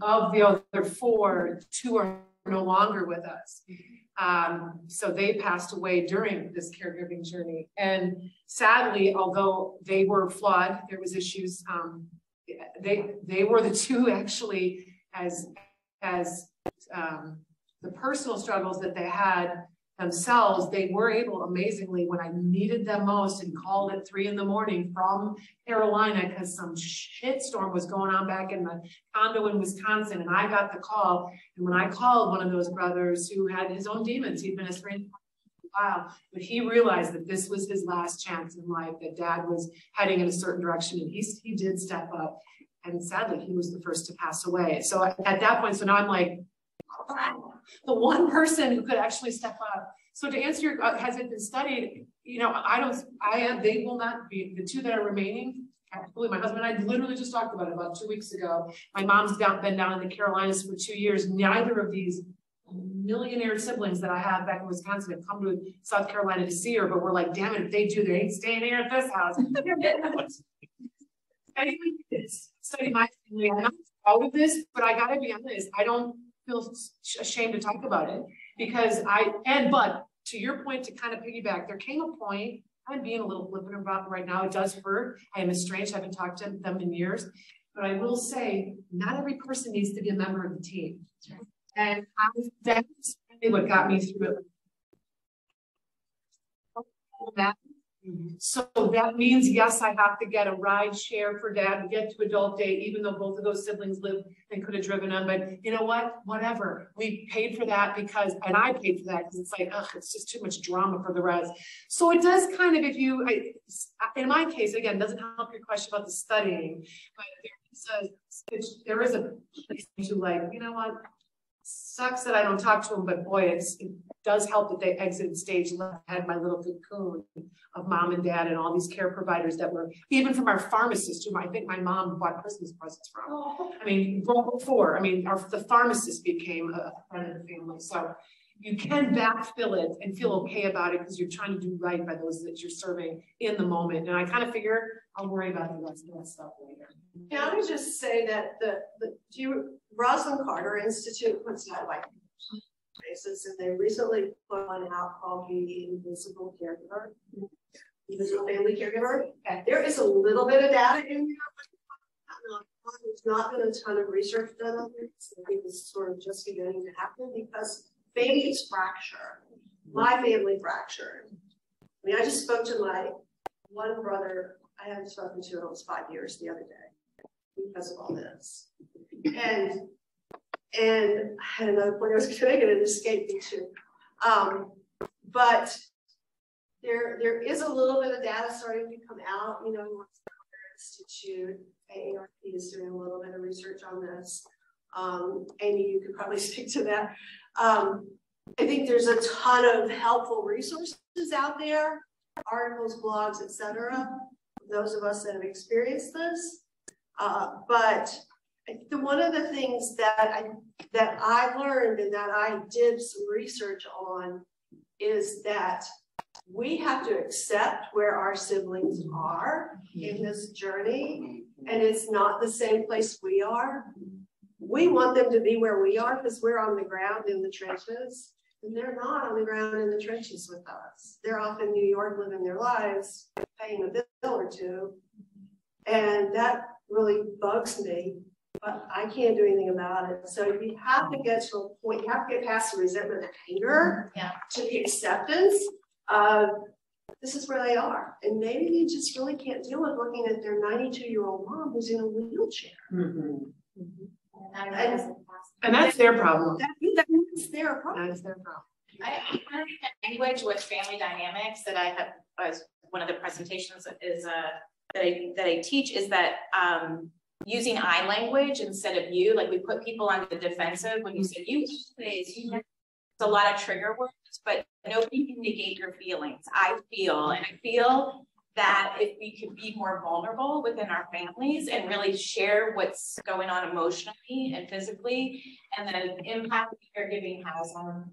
Of the other 4, 2 are no longer with us. So they passed away during this caregiving journey. And sadly, although they were flawed, there was issues. They were the 2 actually, as as the personal struggles that they had themselves, they were able, amazingly, when I needed them most and called at 3 a.m. from Carolina because some shitstorm was going on back in the condo in Wisconsin, and I got the call. And when I called one of those brothers who had his own demons, he'd been estranged for a while, but he realized that this was his last chance in life, that dad was heading in a certain direction, and he did step up. And sadly, he was the first to pass away. So at that point, so now I'm like, the one person who could actually step up. So to answer your, has it been studied? You know, they will not be, the 2 that are remaining, absolutely. My husband and I literally just talked about it about 2 weeks ago. My mom's been down in the Carolinas for 2 years. Neither of these millionaire siblings that I have back in Wisconsin have come to South Carolina to see her, but we're like, damn it, if they do, they ain't staying here at this house. Anyway, study my family. I'm not proud of this, but I gotta be honest, I don't feel ashamed to talk about it because but to your point, to kind of piggyback, there came a point, I'm being a little flippant about it right now, it does hurt. I am estranged, I haven't talked to them in years, but I will say, not every person needs to be a member of the team. And that's really what got me through it. So that means, yes, I have to get a ride share for dad to get to adult day, even though both of those siblings lived and could have driven him. But you know what? Whatever. We paid for that because, and I paid for that because it's like, ugh, it's just too much drama for the rest. So it does kind of, in my case, again, doesn't help your question about the studying, but there is a place to like, you know what? Sucks that I don't talk to him, but boy, it does help that they exited stage left. I had my little cocoon of mom and dad and all these care providers that were, even from our pharmacist, whom I think my mom bought Christmas presents from. I mean, before, the pharmacist became a friend of the family. So you can backfill it and feel okay about it because you're trying to do right by those that you're serving in the moment. And I kind of figure I'll worry about the rest of that stuff later. Yeah, I would just say that Rosalind Carter Institute puts out like basis, and they recently put one out called the Invisible Caregiver, Invisible Family Caregiver. And there is a little bit of data in there, but there's not been a ton of research done on it. So I think this is sort of just beginning to happen because families fracture. My family fractured. I mean, I just spoke to my one brother I haven't spoken to in almost 5 years the other day because of all this. And I had another point I was going to make, and it escaped me too. But there is a little bit of data starting to come out. You know, Institute, AARP is doing a little bit of research on this. Amy, you could probably speak to that. I think there's a ton of helpful resources out there, articles, blogs, etc. Those of us that have experienced this. But one of the things that I learned and that I did some research on is that we have to accept where our siblings are in this journey, and it's not the same place we are. We want them to be where we are because we're on the ground in the trenches, and they're not on the ground in the trenches with us. They're off in New York living their lives, paying a bill or two, and that really bugs me, but I can't do anything about it. So you have to get to a point, you have to get past the resentment and anger to the acceptance of this is where they are. And maybe they just really can't deal with looking at their 92-year-old mom who's in a wheelchair. And that's their problem. That's their problem. That's their problem. I think the language with family dynamics that I have as one of the presentations is that I teach is that using I language instead of you, like we put people on the defensive when you say you, it's a lot of trigger words, but nobody can negate your feelings. I feel that if we could be more vulnerable within our families and really share what's going on emotionally and physically, and the impact caregiving has on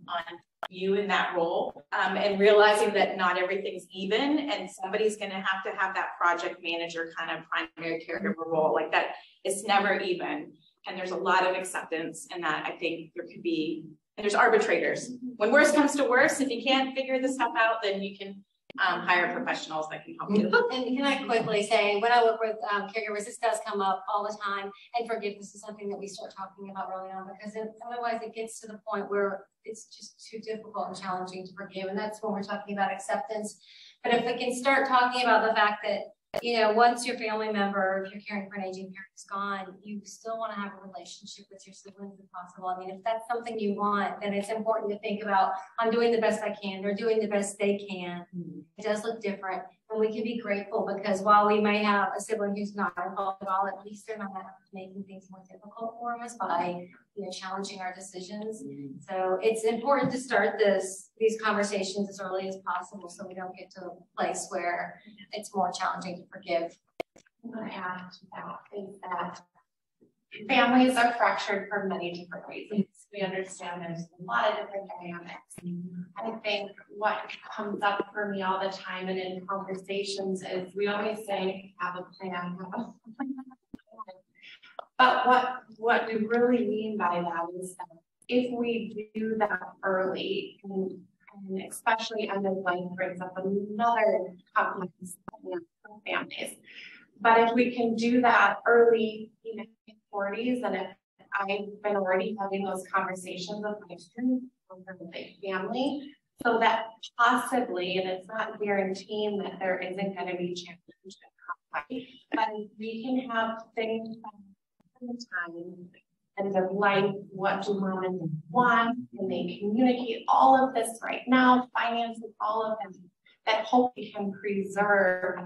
you in that role, and realizing that not everything's even, and somebody's going to have that project manager kind of primary caregiver role, like that. It's never even, and there's a lot of acceptance in that. I think there could be, and there's arbitrators. When worse comes to worse, if you can't figure this stuff out, then you can hire professionals that can help you. And can I quickly say, when I work with caregivers, this does come up all the time, and forgiveness is something that we start talking about early on, because otherwise it gets to the point where it's just too difficult and challenging to forgive, and that's when we're talking about acceptance. But if we can start talking about the fact that, you know, once your family member, if you're caring for an aging parent, is gone, you still want to have a relationship with your siblings if possible. I mean, if that's something you want, then it's important to think about, I'm doing the best I can, they're doing the best they can. It does look different, and we can be grateful, because while we may have a sibling who's not involved at all, at least they're not making things more difficult for us by, you know, challenging our decisions. So it's important to start these conversations as early as possible, so we don't get to a place where it's more challenging to forgive. I'm going to add to that is that families are fractured for many different reasons. We understand there's a lot of different dynamics. I think what comes up for me all the time and in conversations is we always say, have a plan, have a plan. But what we really mean by that is that if we do that early, and especially end of life brings up another complex for families. But if we can do that early, even in 40s, and if I've been already having those conversations with my students with the family, so that possibly, and it's not guaranteeing that there isn't going to be challenge, but we can have things time and of life, what do mom want, and they communicate all of this right now, finances, all of them, that hopefully can preserve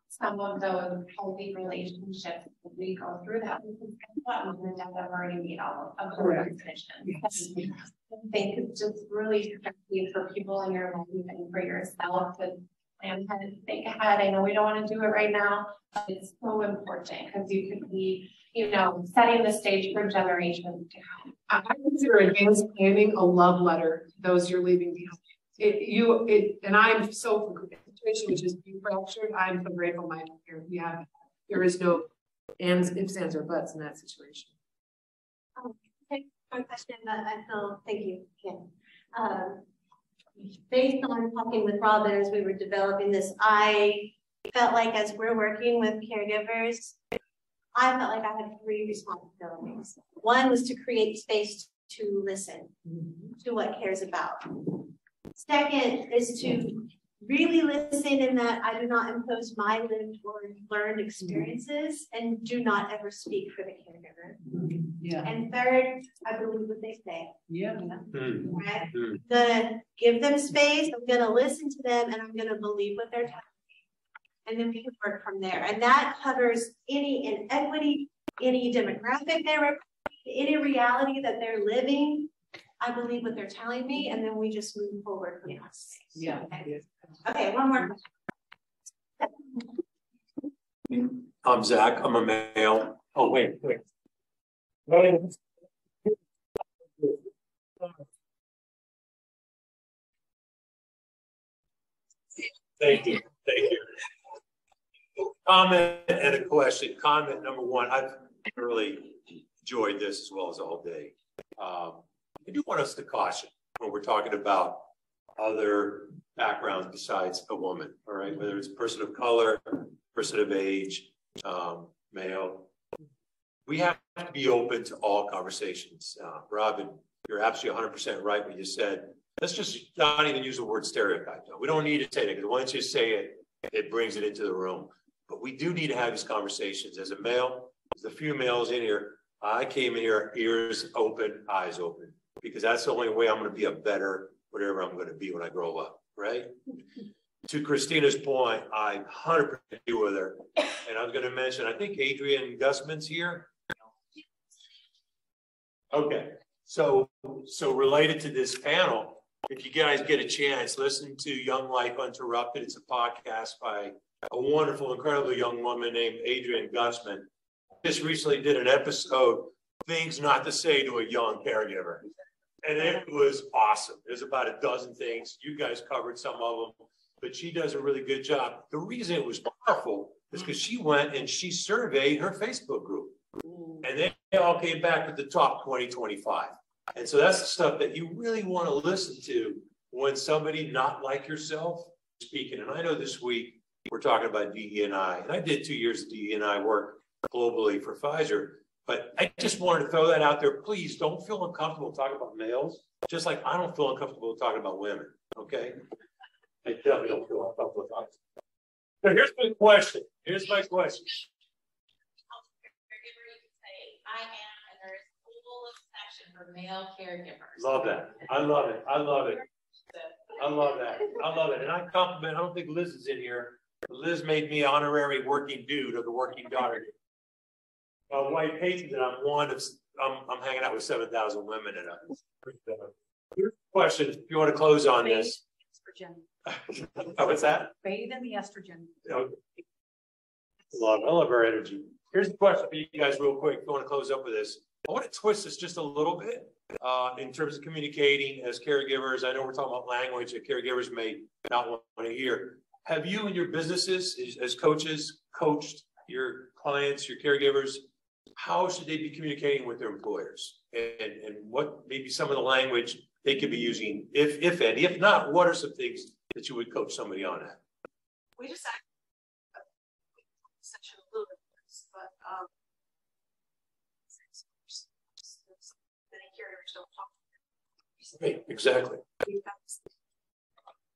some of those healthy relationships as we go through that. Because what mom and dad have already made all of the decisions. I think it's just really tricky for people in your life and for yourself to plan ahead and think ahead. I know we don't want to do it right now, but it's so important because you could be, you know, setting the stage for generations to come. I consider advanced planning a love letter to those you're leaving behind. And I'm so for the situation which is being fractured. I'm so grateful my parents. There is no ifs, ands, or buts in that situation. One question that I feel, thank you, Kim. Based on talking with Robin as we were developing this, I felt like as we're working with caregivers, I felt like I had 3 responsibilities. One was to create space to listen to what cares about. Second is to really listen in that I do not impose my lived or learned experiences and do not ever speak for the caregiver. Yeah. And third, I believe what they say. Yeah. Right? I'm gonna give them space, I'm gonna listen to them, and I'm gonna believe what they're telling me. And then we can work from there. And that covers any inequity, any demographic they're representing, any reality that they're living. I believe what they're telling me, and then we just move forward from that space. Yeah. Okay, one more question. I'm Zach. I'm a male. Oh, wait. Thank you. Comment and a question. Comment number one, I've really enjoyed this as well as all day. I do want us to caution when we're talking about other backgrounds besides a woman, all right? Whether it's a person of color, person of age, male. We have to be open to all conversations. Robin, you're absolutely 100% right when you said, let's just not even use the word stereotype. We don't need to say that, because once you say it, it brings it into the room. But we do need to have these conversations. As a male, there's a few males in here. I came in here, ears open, eyes open, because that's the only way I'm going to be a better whatever I'm going to be when I grow up, right? To Christina's point, I 100% agree with her. And I was going to mention, I think Adrian Gusman's here. Okay, so related to this panel, if you guys get a chance, listen to Young Life Uninterrupted. It's a podcast by a wonderful, incredible young woman named Adrian Gusman. Just recently did an episode, Things Not to Say to a Young Caregiver. And it was awesome. There's about a dozen things. You guys covered some of them, but she does a really good job. The reason it was powerful is because she went and she surveyed her Facebook group. And they all came back with the top 2025. And so that's the stuff that you really want to listen to when somebody not like yourself speaking, and I know this week we're talking about DE&I, and I did 2 years of DE&I work globally for Pfizer, but I just wanted to throw that out there. Please don't feel uncomfortable talking about males, just like I don't feel uncomfortable talking about women, okay? I definitely don't feel uncomfortable talking. So here's my question. Here's my question. I am, and there is a full section for male caregivers. Love that. I love it. I love it. I love that. I love it. And I compliment, I don't think Liz is in here. Liz made me honorary working dude of the working daughter. White Payton, that I'm hanging out with 7,000 women and here's the question, if you want to close on this. Oh, what's that? Bathe in the estrogen. I love her energy. Here's the question for you guys real quick. If you want to close up with this, I want to twist this just a little bit in terms of communicating as caregivers. I know we're talking about language that caregivers may not want to hear. Have you and your businesses as coaches coached your clients, your caregivers? How should they be communicating with their employers? And what maybe some of the language they could be using, if any? If not, what are some things that you would coach somebody on at? We just had section a little bit, but many caregivers don't talk. Right, exactly.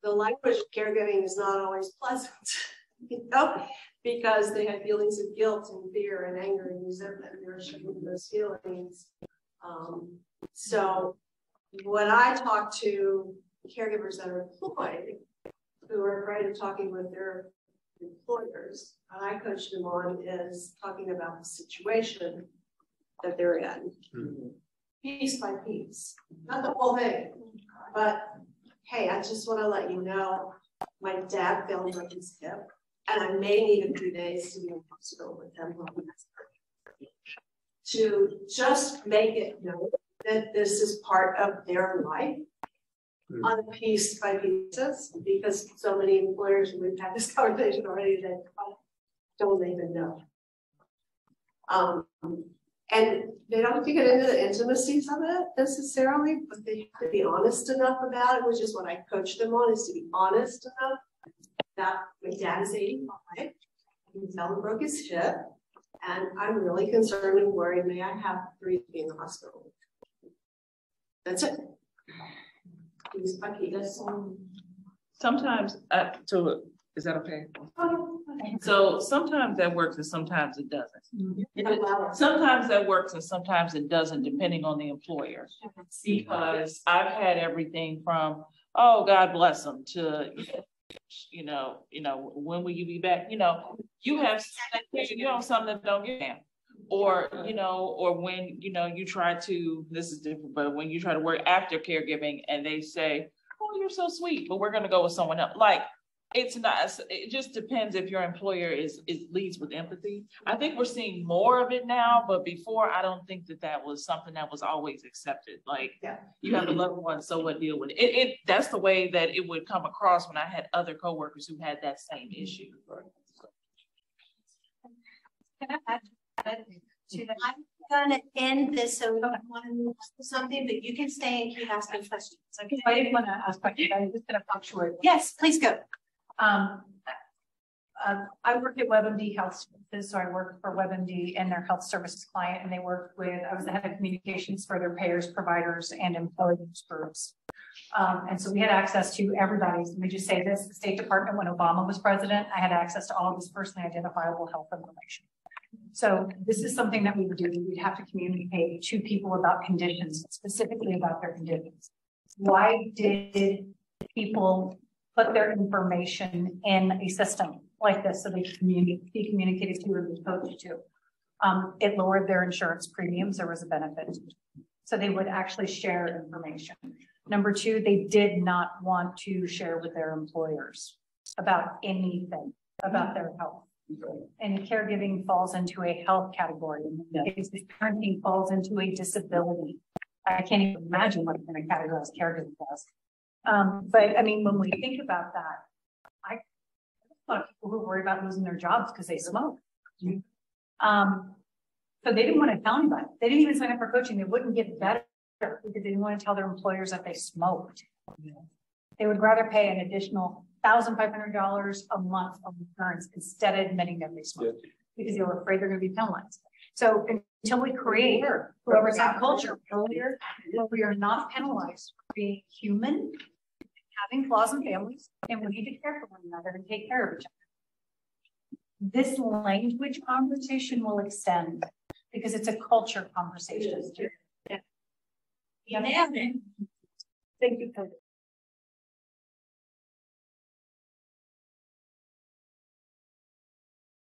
The language of caregiving is not always pleasant, you know, because they have feelings of guilt and fear and anger and resentment, and they're showing those feelings. So when I talk to caregivers that are employed, who are afraid of talking with their employers, what I coach them on is talking about the situation that they're in, piece by piece, not the whole thing, but hey, I just want to let you know my dad fell and broke his hip, and I may need a few days to be in the hospital with him. To just make it known that this is part of their life on a piece by pieces, because so many employers, and we've had this conversation already, that don't even know. And they don't get into the intimacies of it necessarily, but they have to be honest enough about it, which is what I coach them on, is to be honest enough that my dad is 85, he fell and broke his hip, and I'm really concerned and worried. May I have 3 to be in the hospital? That's it. Sometimes, is that okay? So sometimes that works and sometimes it doesn't. Sometimes that works and sometimes it doesn't, depending on the employer. Because I've had everything from, oh, God bless them, to, when will you be back? You have something that don't get down. Or, or when, you try to, this is different, but when you try to work after caregiving and they say, oh, you're so sweet, but we're going to go with someone else. Like, it's not, it just depends if your employer leads with empathy. I think we're seeing more of it now, but before, I don't think that was something that was always accepted. Like, you have a loved one, so what, deal with it. That's the way that it would come across when I had other coworkers who had that same issue. Can I add to that? I'm going to end this, so we don't want to move to something, but you can stay and keep asking questions. Okay. I didn't want to ask questions. I'm just going to punctuate. Yes, please go. I work at WebMD Health Services, so I work for WebMD and their health services client, and they work with, I was the head of communications for their payers, providers, and employers groups. And so we had access to everybody's, let me just say this, the State Department, when Obama was president, I had access to all of his personally identifiable health information. So this is something that we would do. We'd have to communicate to people about conditions, specifically about their conditions. Why did people put their information in a system like this so they could be communicated to and be coached to? It lowered their insurance premiums. There was a benefit. So they would actually share information. Number 2, they did not want to share with their employers about anything about their health. And caregiving falls into a health category. Parenting falls into a disability. I can't even imagine what I'm going to categorize caregiving as. But I mean, when we think about that, there's a lot of people who worry about losing their jobs because they smoke. So they didn't want to tell anybody. They didn't even sign up for coaching. They wouldn't get better because they didn't want to tell their employers that they smoked. They would rather pay an additional $1,500 a month of insurance instead of admitting them this month because they were afraid they're going to be penalized. So until we create whoever's that culture earlier, where we are not penalized for being human, having flaws in families, and we need to care for one another and take care of each other. This language conversation will extend because it's a culture conversation. Yeah. Thank you for